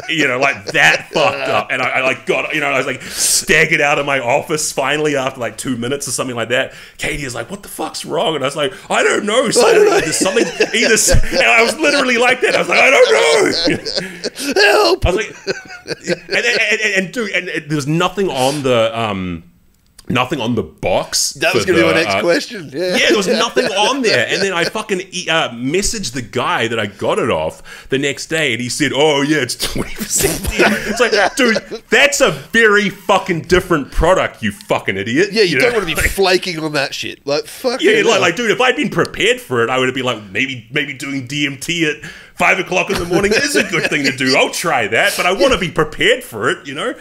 You know, like that fucked up. And I like got, you know, I was like staggered out of my office finally after like 2 minutes or something like that. Katie is like, what the fuck's wrong? And I was like, I don't know. There's something either. And I was literally like that. I was like, I don't know. Help. I was like, and dude, and there's nothing on the, nothing on the box. That was going to be my next question. Yeah, there was nothing on there. And then I fucking messaged the guy that I got it off the next day, and he said, "Oh yeah, it's 20%." It's like, dude, that's a very fucking different product, you fucking idiot. Yeah, you don't want to be flaking on that shit. Like, fuck. Yeah, like, dude, if I'd been prepared for it, I would have been like, maybe doing DMT at 5 o'clock in the morning is a good thing to do. I'll try that, but I want to be prepared for it, you know?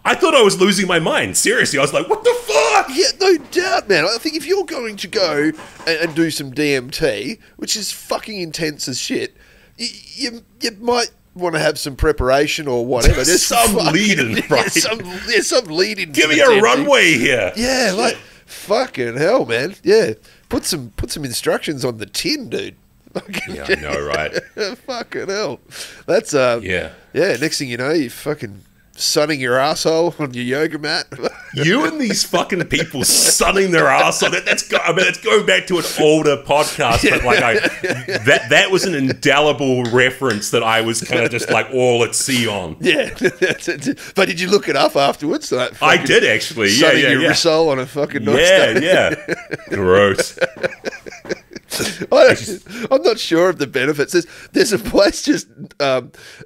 I thought I was losing my mind. Seriously, I was like, what the fuck? Yeah, no doubt, man. I think if you're going to go and do some DMT, which is fucking intense as shit, you might want to have some preparation or whatever. There's some lead-in, right? Some lead-in. Give me a runway here. Yeah, like, fucking hell, man. Yeah, put some instructions on the tin, dude. Yeah, I know, right? Fucking hell. That's, yeah, next thing you know, you fucking sunning your asshole on your yoga mat. You and these fucking people sunning their asshole. That's going back to an older podcast, but like that was an indelible reference that I was kind of just like all at sea on. Yeah, but did you look it up afterwards? Like, I did actually. Sunning your soul on a fucking nightstand. Yeah. Gross. I'm not sure of the benefits. There's a place just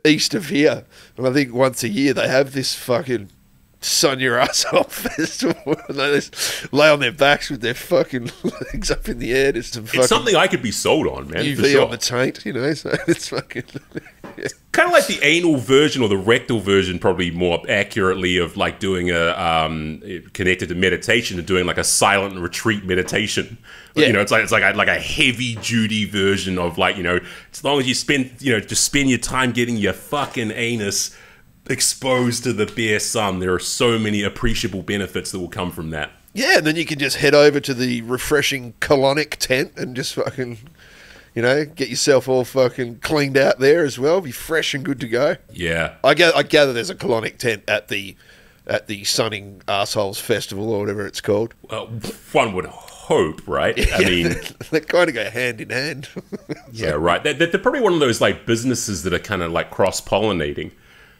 east of here, and I think once a year they have this fucking sun your asshole festival. They just lay on their backs with their fucking legs up in the air. It's something I could be sold on, man. UV for sure. on the taint, you know. So it's fucking. Yeah. Kind of like the anal version or the rectal version, probably more accurately, of like doing connected to meditation and doing like a silent retreat meditation. Yeah. You know, it's like a heavy duty version of like, you know, as long as you spend your time getting your fucking anus exposed to the bare sun, there are so many appreciable benefits that will come from that. Yeah, and then you can just head over to the refreshing colonic tent and just fucking, you know, get yourself all fucking cleaned out there as well. Be fresh and good to go. Yeah. I gather there's a colonic tent at the Sunning Assholes Festival or whatever it's called. One would hope, right? I mean, they kind of go hand in hand. Yeah, right. They're probably one of those like businesses that are kind of like cross-pollinating,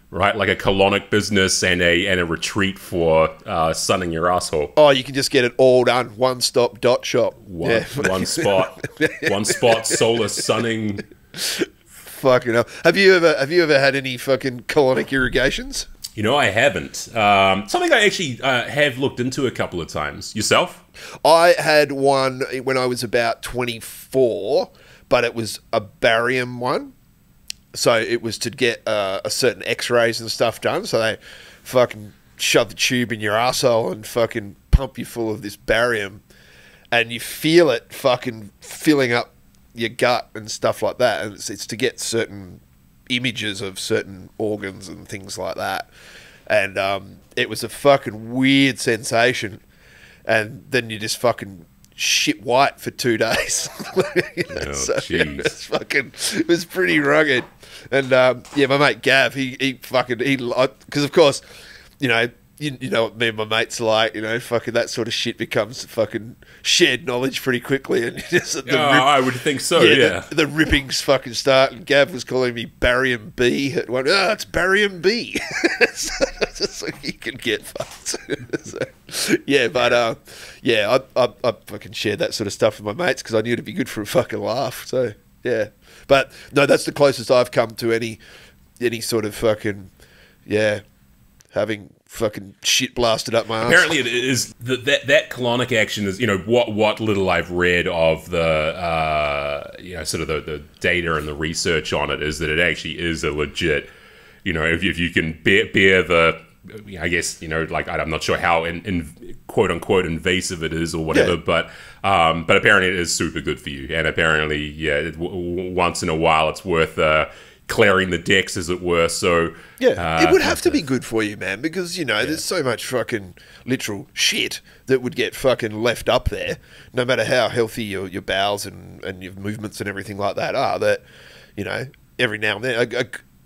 right? Like a colonic business and a retreat for sunning your asshole. Oh, you can just get it all done. One-stop dot shop. One spot. One spot solar sunning. Fucking hell. Have you ever had any fucking colonic irrigations? You know, I haven't. Something I actually have looked into a couple of times. Yourself? I had one when I was about 24, but it was a barium one. So it was to get a certain X-rays and stuff done. So they fucking shove the tube in your arsehole and fucking pump you full of this barium, and you feel it fucking filling up your gut and stuff like that. And it's to get certain images of certain organs and things like that. And it was a fucking weird sensation. And then you just fucking shit white for 2 days. So it was pretty rugged. And yeah, my mate Gav, he because of course, you know what me and my mates are like, fucking that sort of shit becomes fucking shared knowledge pretty quickly. And I would think so, yeah. The rippings fucking start, and Gav was calling me Barium B at one. Oh, it's Barium B. So you can get fucked. Yeah, but yeah, I fucking shared that sort of stuff with my mates because I knew it'd be good for a fucking laugh. So yeah, but no, that's the closest I've come to any sort of fucking having fucking shit blasted up my ass. Apparently it is that colonic action is, what little I've read of the sort of the data and the research on it is that it actually is a legit, if you can bear the, I guess, like I'm not sure how in quote unquote invasive it is or whatever, but apparently it is super good for you, and apparently once in a while it's worth clearing the decks, as it were. So yeah, it would have to be good for you, man, because there's so much fucking literal shit that would get fucking left up there, no matter how healthy your bowels and your movements and everything like that are. That every now and then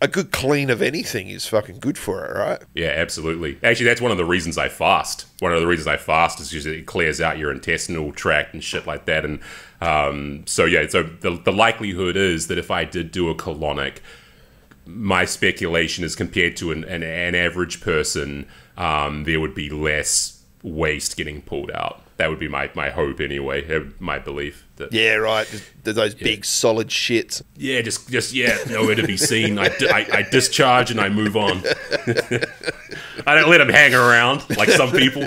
a good clean of anything is fucking good for it, right? Yeah, absolutely. Actually, that's one of the reasons I fast. One of the reasons I fast is just it clears out your intestinal tract and shit like that. And so the likelihood is that if I did do a colonic, my speculation is compared to an average person, there would be less waste getting pulled out. That would be my hope anyway, my belief. That, yeah, right. Just those big solid shits. Yeah, just nowhere to be seen. I discharge and I move on. I don't let them hang around like some people.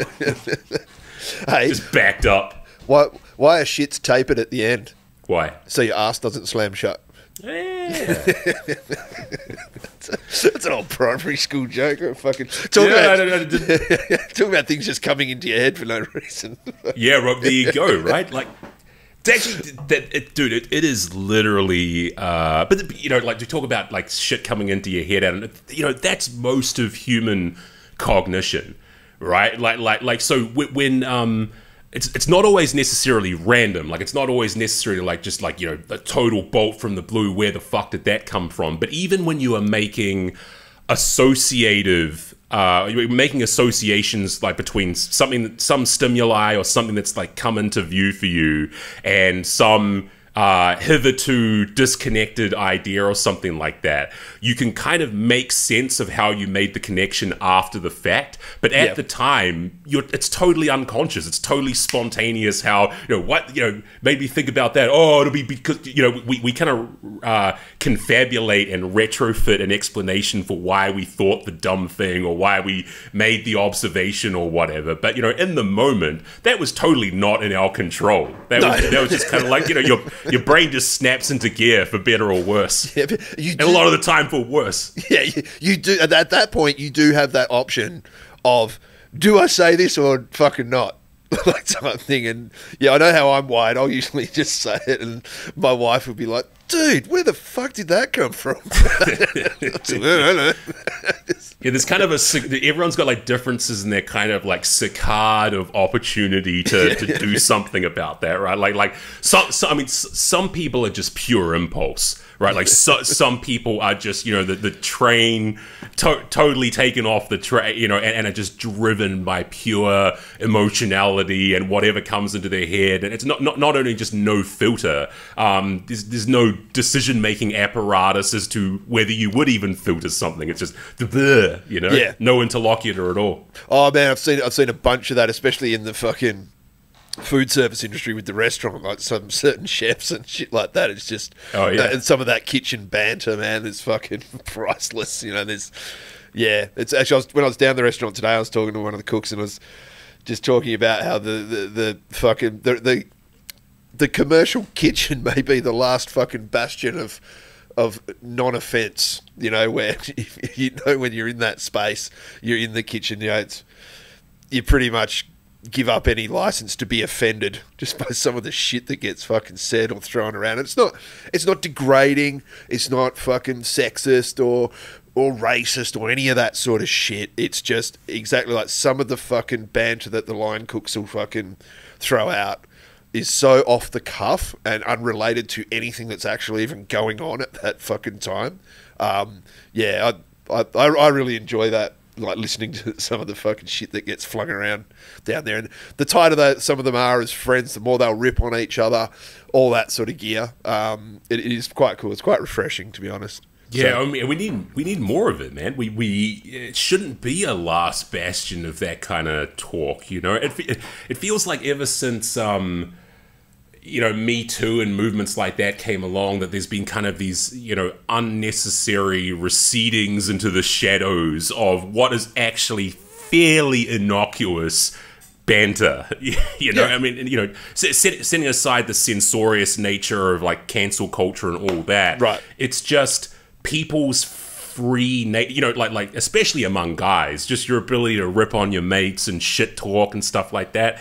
Hey, just backed up. Why are shits tapered at the end? Why? So your ass doesn't slam shut. Yeah. That's an old primary school joke. Fucking talk about things just coming into your head for no reason. Yeah, Rob, there you go, right? Like, it's actually, dude, it is literally, but like to talk about like shit coming into your head, and that's most of human cognition, right? Like so when it's not always necessarily random. Like, it's not always necessarily like just like, a total bolt from the blue. Where the fuck did that come from? But even when you are making associative, you're making associations like between some stimuli or something that's like come into view for you and some hitherto disconnected idea or something like that, you can kind of make sense of how you made the connection after the fact, but at the time it's totally unconscious, it's totally spontaneous. How what made me think about that? Oh, it'll be because we kind of confabulate and retrofit an explanation for why we thought the dumb thing or why we made the observation or whatever, but in the moment that was totally not in our control. That was just kind of like your brain just snaps into gear for better or worse. Yeah, and a lot of the time for worse. Yeah, you do. At that point, you do have that option of, do I say this or fucking not? Like type thing. And yeah, I know how I'm wired. I'll usually just say it, and my wife would be like, dude, where the fuck did that come from? Yeah, there's kind of everyone's got like differences in their kind of like saccade of opportunity to do something about that, right? Like some people are just pure impulse, right? Like some people are just the train totally taken off the train, and are just driven by pure emotionality and whatever comes into their head, and it's not only just no filter. There's no decision-making apparatus as to whether you would even filter something. It's just no interlocutor at all. Oh man, I've seen a bunch of that, especially in the fucking food service industry with the restaurant, like some certain chefs and shit like that. It's just and some of that kitchen banter, man, is fucking priceless. It's actually, when I was down the restaurant today, I was talking to one of the cooks and I was just talking about how the the commercial kitchen may be the last fucking bastion of non-offense, you know, where you know when you're in that space, you're in the kitchen, you know, you pretty much give up any license to be offended just by some of the shit that gets fucking said or thrown around. It's not degrading, it's not fucking sexist or racist or any of that sort of shit. It's just exactly like some of the fucking banter that the line cooks will fucking throw out is so off the cuff and unrelated to anything that's actually even going on at that fucking time. Yeah, I really enjoy that, like listening to some of the fucking shit that gets flung around down there. And the tighter that some of them are as friends, the more they'll rip on each other, all that sort of gear. It is quite cool. It's quite refreshing, to be honest. Yeah, I mean, we need more of it, man. It shouldn't be a last bastion of that kind of talk, you know. It feels like ever since you know, Me Too and movements like that came along, that there's been kind of these, you know, unnecessary recedings into the shadows of what is actually fairly innocuous banter. You know, yeah. I mean, you know, setting aside the censorious nature of like cancel culture and all that, right? It's just people's free, you know, like especially among guys, just your ability to rip on your mates and shit talk and stuff like that.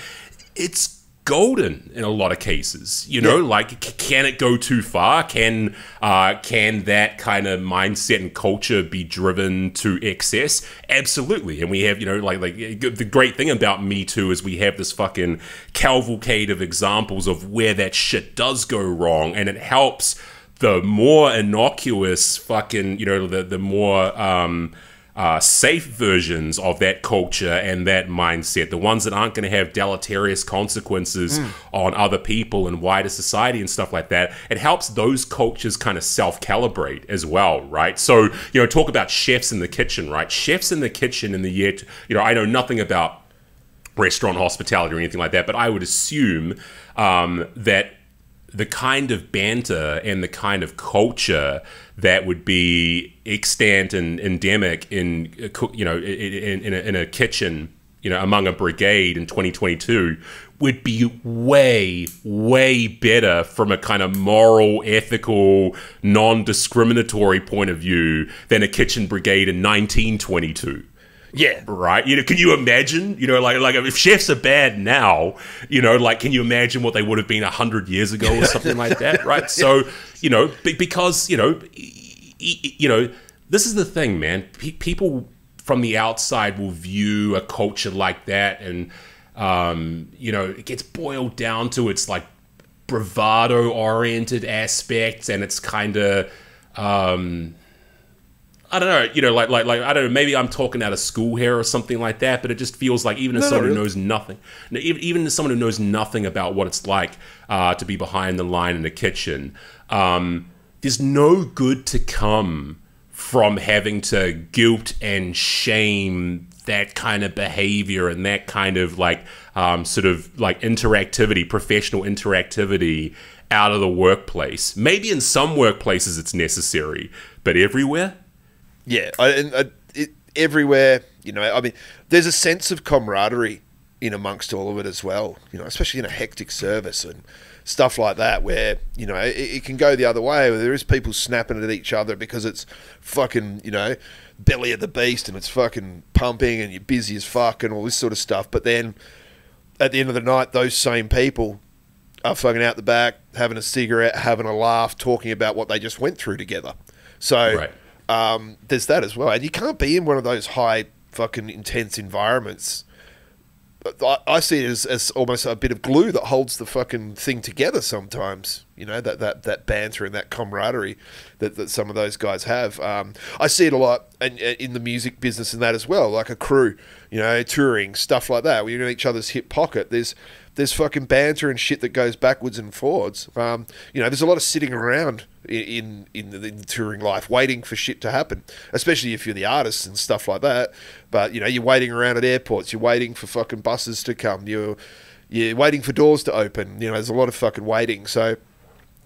It's golden in a lot of cases, you know. Yeah. Like, can it go too far? Can that kind of mindset and culture be driven to excess? Absolutely. And we have, you know, like the great thing about Me Too is we have this fucking cavalcade of examples of where that shit does go wrong, and it helps the more innocuous fucking, you know, the more safe versions of that culture and that mindset, the ones that aren't going to have deleterious consequences on other people and wider society and stuff like that. It helps those cultures kind of self-calibrate as well, right? So, you know, talk about chefs in the kitchen, right? Chefs in the kitchen in the year, you know, I know nothing about restaurant hospitality or anything like that, but I would assume that the kind of banter and the kind of culture that would be extant and endemic in, you know, in a kitchen, you know, among a brigade in 2022 would be way, way better from a kind of moral, ethical, non-discriminatory point of view than a kitchen brigade in 1922. Yeah. Right? You know, can you imagine, you know, like if chefs are bad now, you know, like, can you imagine what they would have been 100 years ago or something like that, right? So, you know, because, you know, this is the thing, man. People from the outside will view a culture like that, and, you know, it gets boiled down to its, like, bravado-oriented aspects, and it's kind of, I don't know, you know, like I don't know, maybe I'm talking out of school here or something like that, but it just feels like even as someone who knows nothing, even as someone who knows nothing about what it's like to be behind the line in the kitchen, there's no good to come from having to guilt and shame that kind of behavior and that kind of like sort of like interactivity, professional interactivity out of the workplace. Maybe in some workplaces it's necessary, but everywhere? Yeah, everywhere, you know, I mean, there's a sense of camaraderie in amongst all of it as well, you know, especially in a hectic service and stuff like that where, you know, it can go the other way where there is people snapping at each other because it's fucking, you know, belly of the beast and it's fucking pumping and you're busy as fuck and all this sort of stuff. But then at the end of the night, those same people are fucking out the back, having a cigarette, having a laugh, talking about what they just went through together. So... Right. There's that as well. And you can't be in one of those high fucking intense environments. I see it as almost a bit of glue that holds the fucking thing together sometimes. You know, that banter and that camaraderie that some of those guys have. I see it a lot in the music business and that as well, like a crew, you know, touring, stuff like that, where you're in each other's hip pocket. There's fucking banter and shit that goes backwards and forwards. You know, there's a lot of sitting around in the touring life, waiting for shit to happen, especially if you're the artists and stuff like that. But, you know, you're waiting around at airports, you're waiting for fucking buses to come, you're waiting for doors to open. You know, there's a lot of fucking waiting. So,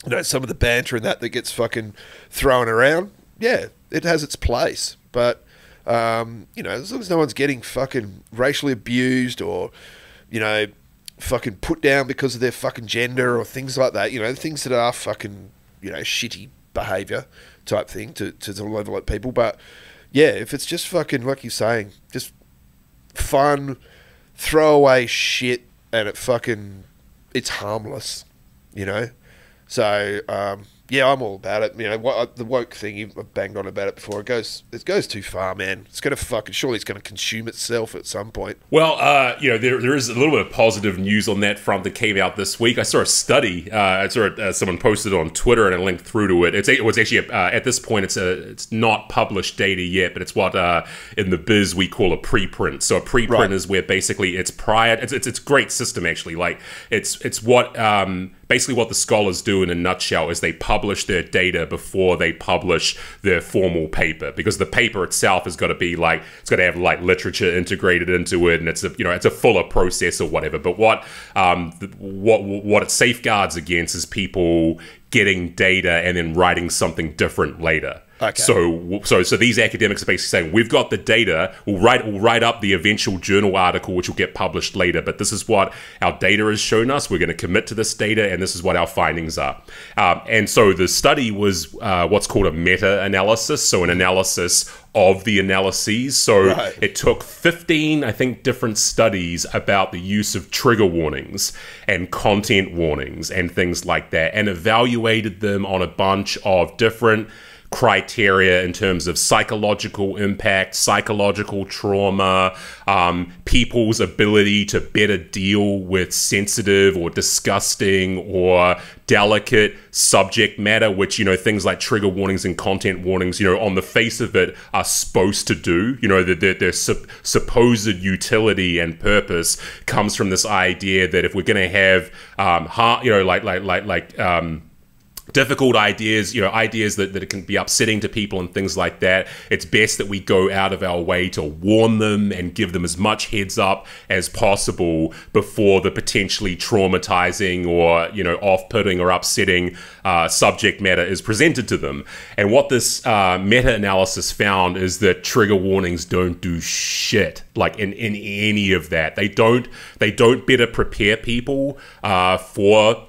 you know, some of the banter and that gets fucking thrown around, yeah, it has its place. But, you know, as long as no one's getting fucking racially abused or, you know, fucking put down because of their fucking gender or things like that. You know, things that are fucking, you know, shitty behaviour type thing to level at people. But yeah, if it's just fucking, like you're saying, just fun, throwaway shit, and it's harmless, you know? So, yeah, I'm all about it. You know, the woke thing, you've banged on about it before. It goes too far, man. It's going to surely it's going to consume itself at some point. Well, you know, there is a little bit of positive news on that front that came out this week. I saw a study. I saw someone posted on Twitter, and I linked through to it. It was actually at this point, it's not published data yet, but it's what in the biz we call a preprint. So a preprint is where basically it's prior. It's a great system actually. Like it's what basically what the scholars do in a nutshell is they publish their data before they publish their formal paper, because the paper itself has got to be like, it's got to have like literature integrated into it, and it's a fuller process or whatever. But what it safeguards against is people getting data and then writing something different later. Okay. So these academics are basically saying, we've got the data, we'll write up the eventual journal article which will get published later, but this is what our data has shown us. We're going to commit to this data, and this is what our findings are. And so the study was what's called a meta-analysis, so an analysis of the analyses. So it took 15, I think, different studies about the use of trigger warnings and content warnings and things like that, and evaluated them on a bunch of different criteria in terms of psychological impact, psychological trauma, people's ability to better deal with sensitive or disgusting or delicate subject matter, which, you know, things like trigger warnings and content warnings, you know, on the face of it are supposed to do. You know, their supposed utility and purpose comes from this idea that if we're going to have, difficult ideas, you know, ideas that it can be upsetting to people and things like that, it's best that we go out of our way to warn them and give them as much heads up as possible before the potentially traumatizing or, you know, off-putting or upsetting subject matter is presented to them. And what this meta-analysis found is that trigger warnings don't do shit, like in any of that. They don't better prepare people for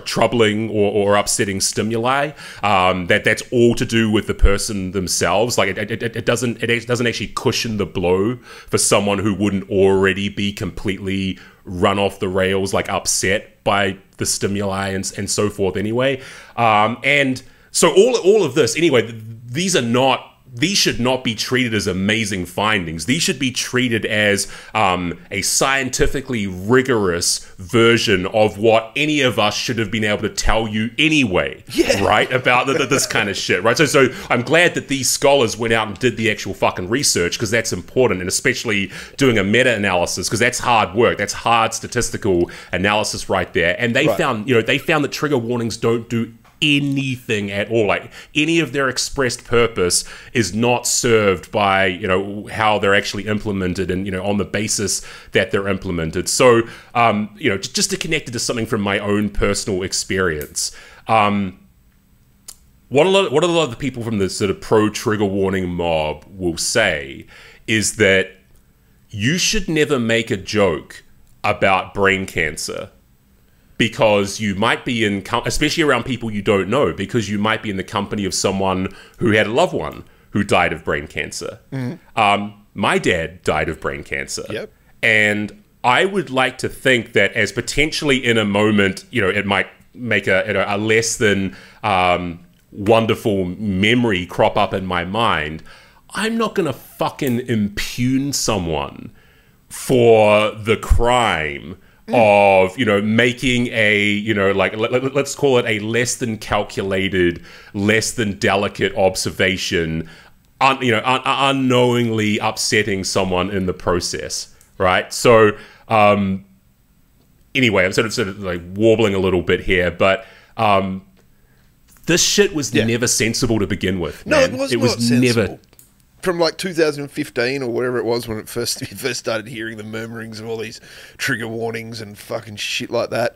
troubling or upsetting stimuli. That's all to do with the person themselves. Like it doesn't actually cushion the blow for someone who wouldn't already be completely run off the rails, like upset by the stimuli and so forth anyway. And so all of this anyway, these should not be treated as amazing findings. These should be treated as a scientifically rigorous version of what any of us should have been able to tell you anyway, right? About this kind of shit, right? So I'm glad that these scholars went out and did the actual fucking research, because that's important, and especially doing a meta-analysis, because that's hard work. That's hard statistical analysis right there. And they found that trigger warnings don't do anything at all. Like any of their expressed purpose is not served by, you know, how they're actually implemented and, you know, on the basis that they're implemented. So, you know, just to connect it to something from my own personal experience, what a lot of the people from the sort of pro-trigger warning mob will say is that you should never make a joke about brain cancer, because you might be in, especially around people you don't know, because you might be in the company of someone who had a loved one who died of brain cancer. My dad died of brain cancer. And I would like to think that as potentially in a moment, you know, it might make a less than wonderful memory crop up in my mind, I'm not going to fucking impugn someone for the crime of, you know, making a, you know, like, let's call it a less than calculated, less than delicate observation, unknowingly upsetting someone in the process, right? So, anyway, I'm sort of like warbling a little bit here, but this shit was never sensible to begin with. No, man. it was never. From like 2015 or whatever it was when you first started hearing the murmurings of all these trigger warnings and fucking shit like that,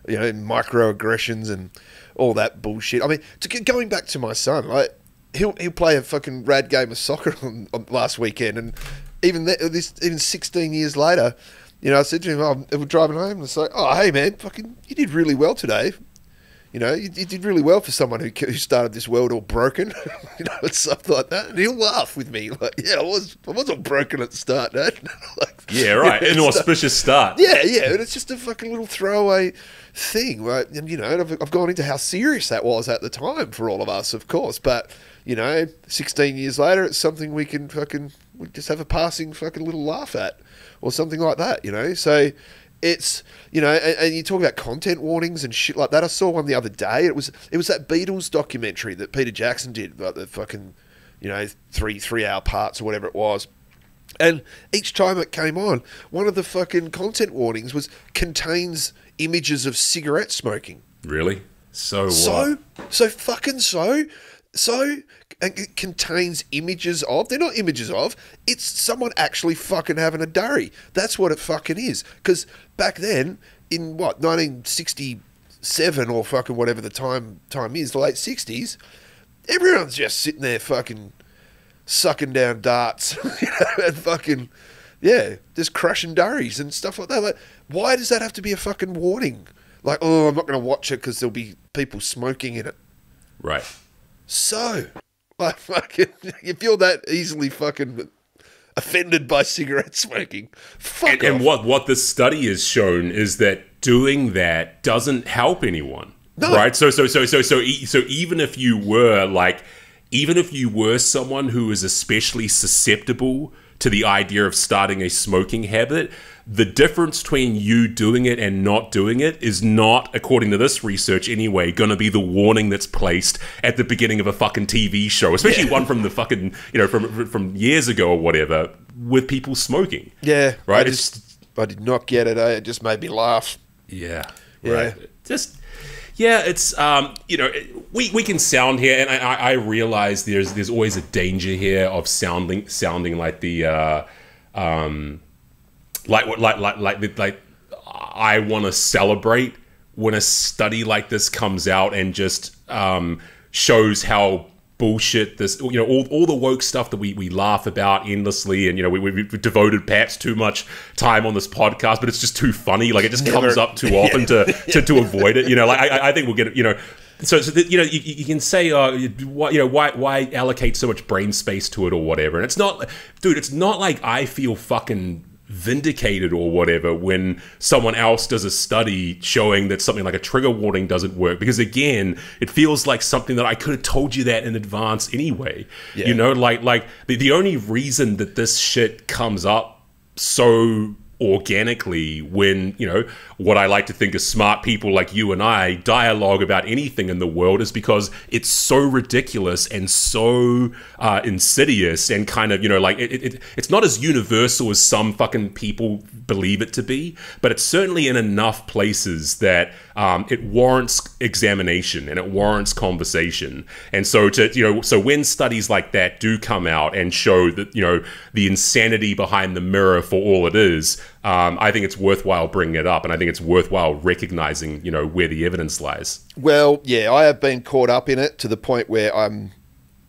you know, microaggressions and all that bullshit. I mean, going back to my son, like he'll play a fucking rad game of soccer on last weekend, and even 16 years later, you know, I said to him, oh, we're driving home, and it's like, oh, hey, man, fucking, you did really well today. You know, you did really well for someone who started this world all broken, you know, and stuff like that. And he'll laugh with me, like, yeah, I was all broken at the start, Dad. Like, yeah, right, an auspicious start. Yeah, and it's just a fucking little throwaway thing, right? And, you know, I've gone into how serious that was at the time for all of us, of course, but, you know, 16 years later, it's something we just have a passing fucking little laugh at, or something like that, you know, so... It's, you know, and you talk about content warnings and shit like that. I saw one the other day. It was that Beatles documentary that Peter Jackson did, about the fucking, you know, three-hour parts or whatever it was. And each time it came on, one of the fucking content warnings contains images of cigarette smoking. Really? So it contains images of, they're not images of, it's someone actually fucking having a durry. That's what it fucking is. Because back then, in 1967 or fucking whatever the time is, the late 60s, everyone's just sitting there fucking sucking down darts, you know, and fucking, yeah, just crushing durries and stuff like that. Like, why does that have to be a fucking warning? Like, oh, I'm not going to watch it because there'll be people smoking in it. Right. So, like, fucking, if you're that easily fucking offended by cigarette smoking, fuck off. And what this study has shown is that doing that doesn't help anyone. No. Right? So even if you were someone who is especially susceptible to the idea of starting a smoking habit, the difference between you doing it and not doing it is not, according to this research anyway, going to be the warning that's placed at the beginning of a fucking TV show, especially one from the fucking, you know, from years ago or whatever, with people smoking. Yeah. Right? I did not get it. Eh? It just made me laugh. Yeah. Right. Just... Yeah, it's you know, we can sound here, and I realize there's always a danger here of sounding like the like I want to celebrate when a study like this comes out and just shows how bullshit this, you know, all the woke stuff that we laugh about endlessly, and, you know, we've devoted perhaps too much time on this podcast, but it's just too funny. Like, it just comes up too often to avoid it. You know, like I think we'll get it. You know, so that, you know, you can say, why allocate so much brain space to it or whatever. And it's not, dude, it's not like I feel fucking vindicated or whatever when someone else does a study showing that something like a trigger warning doesn't work, because again, it feels like something that I could have told you that in advance anyway. Yeah. You know, like the only reason that this shit comes up so organically when, you know, what I like to think is smart people like you and I dialogue about anything in the world is because it's so ridiculous and so insidious and kind of, you know, like it's not as universal as some fucking people believe it to be, but it's certainly in enough places that it warrants examination and it warrants conversation. And so so when studies like that do come out and show that, you know, the insanity behind the mirror for all it is, I think it's worthwhile bringing it up, and I think it's worthwhile recognizing, you know, where the evidence lies. Well, yeah, I have been caught up in it to the point where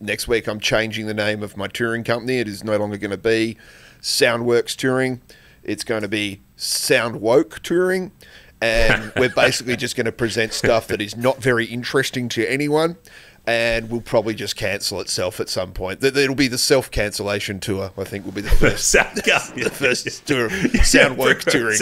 next week I'm changing the name of my touring company. It is no longer going to be Soundworks Touring. It's going to be Sound Woke Touring, and we're basically just going to present stuff that is not very interesting to anyone, and will probably just cancel itself at some point. It'll be the self-cancellation tour, I think, will be the first, the first tour, Sound Woke Touring.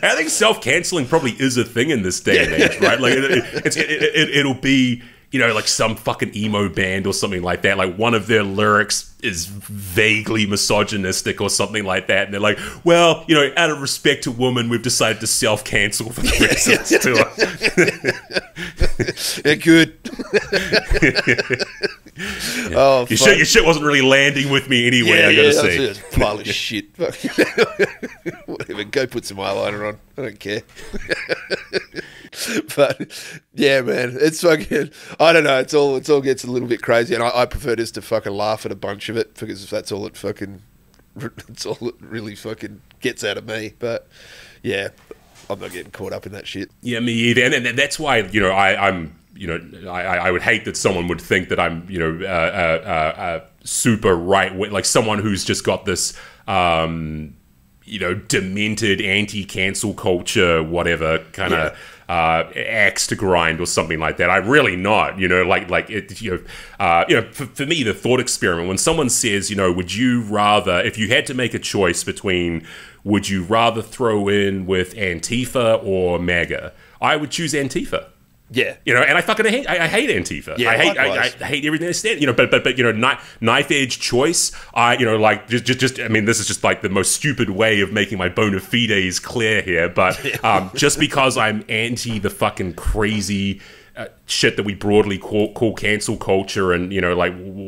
I think self-canceling probably is a thing in this day and age, right? Like it'll be, you know, like some fucking emo band or something like that. Like one of their lyrics is vaguely misogynistic or something like that. And they're like, well, you know, out of respect to women, we've decided to self-cancel for the rest of this tour. Yeah, good. Yeah. Oh, your shit wasn't really landing with me anyway, I gotta say. It's a pile of shit. Whatever, go put some eyeliner on. I don't care. But yeah, man, it's fucking, I don't know, it all gets a little bit crazy, and I prefer just to fucking laugh at a bunch of it, because that's all it really fucking gets out of me. But yeah, I'm not getting caught up in that shit. Yeah, me either. And that's why, you know, I'm you know, I would hate that someone would think that I'm, you know, super right, like someone who's just got this demented anti-cancel culture, whatever kind of axe to grind or something like that. I'm really not, for me, the thought experiment, when someone says, would you rather, if you had to make a choice between, would you rather throw in with Antifa or MAGA? I would choose Antifa. Yeah, and I fucking hate Antifa. Yeah, I hate everything they stand. But knife edge choice. I mean, this is just like the most stupid way of making my bona fides clear here. But just because I'm anti the fucking crazy shit that we broadly call cancel culture, and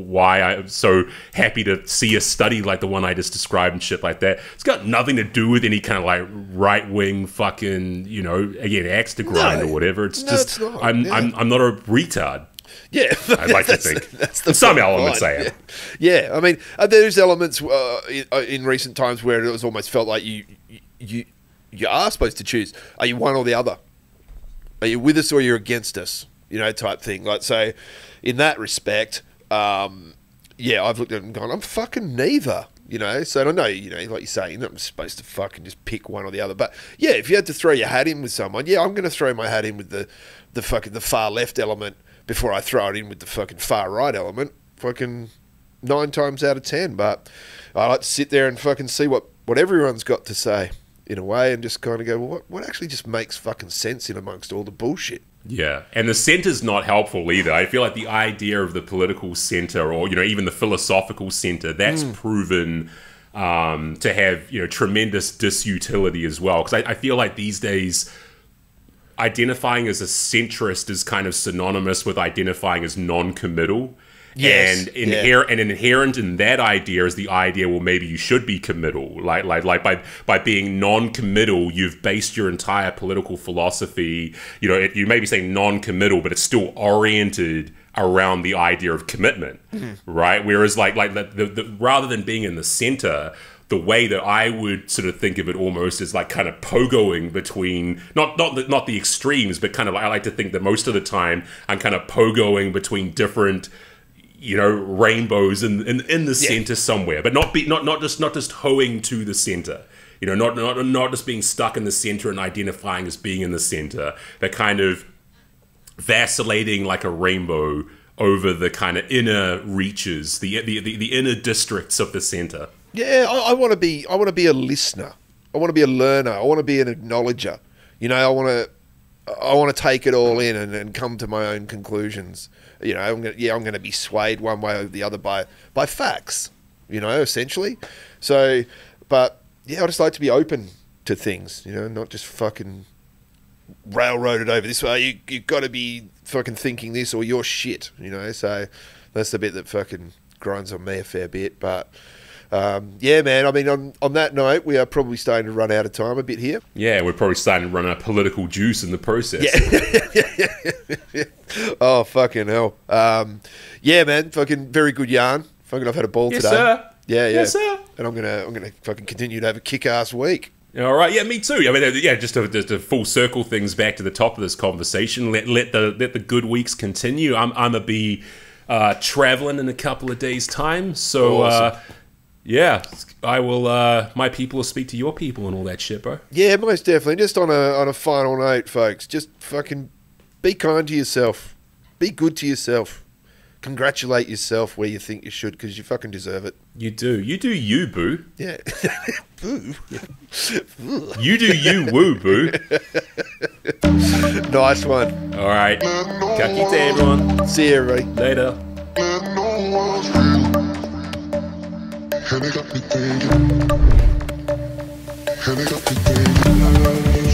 why I'm so happy to see a study like the one I just described and shit like that. It's got nothing to do with any kind of like right wing fucking again axe to grind or whatever. It's just I'm not a retard. Yeah, I'd like to think that's the some elements I am. Yeah, I mean, there's elements in recent times where it was almost felt like you are supposed to choose. Are you one or the other? Are you with us or you're against us? Type thing. Like, so in that respect, I've looked at it and gone, I'm fucking neither. So I don't know, like you're saying, I'm supposed to fucking just pick one or the other. But yeah, if you had to throw your hat in with someone, I'm going to throw my hat in with the far left element before I throw it in with the fucking far right element. Fucking 9 times out of 10. But I like to sit there and fucking see what everyone's got to say, in a way, and just kind of go, well, what actually just makes fucking sense in amongst all the bullshit? Yeah, and the centre's not helpful either. I feel like the idea of the political centre, or even the philosophical centre, that's proven to have tremendous disutility as well. Because I feel like these days, identifying as a centrist is kind of synonymous with identifying as non-committal. Yes, and inherent in that idea is the idea, well, maybe you should be committal. Like by being non-committal, you've based your entire political philosophy. You may be saying non-committal, but it's still oriented around the idea of commitment, right? Whereas the rather than being in the center, the way that I would sort of think of it almost is like kind of pogoing between not the extremes, but kind of I like to think that most of the time I'm kind of pogoing between different rainbows in the center somewhere, but not just hoeing to the center. Not just being stuck in the center and identifying as being in the center. They're kind of vacillating like a rainbow over the kind of inner reaches, the inner districts of the center. Yeah, I want to be a listener. I want to be a learner. I want to be an acknowledger. I want to take it all in and come to my own conclusions. I'm going to be swayed one way or the other by facts, essentially. So, but I just like to be open to things, not just fucking railroaded over this way. You've got to be fucking thinking this or you're shit, So that's the bit that fucking grinds on me a fair bit. But man, I mean, on that note, we are probably starting to run out of time a bit here. Yeah, we're probably starting to run out of political juice in the process. Yeah. Oh, fucking hell. Man, fucking very good yarn. Fucking I've had a ball today. Sir. Yeah. Yes, sir. And I'm gonna fucking continue to have a kick-ass week. All right, yeah, me too. I mean, just to full circle things back to the top of this conversation. Let the good weeks continue. I'm gonna be traveling in a couple of days' time, so awesome. I will. My people will speak to your people and all that shit, bro. Yeah, most definitely. Just on a final note, folks, just fucking be kind to yourself. Be good to yourself. Congratulate yourself where you think you should, because you fucking deserve it. You do. You do you, boo. Yeah. Boo. You do you, woo, boo. Nice one. All right. Kakite, everyone. See you, everybody. Later. And they got me thinking.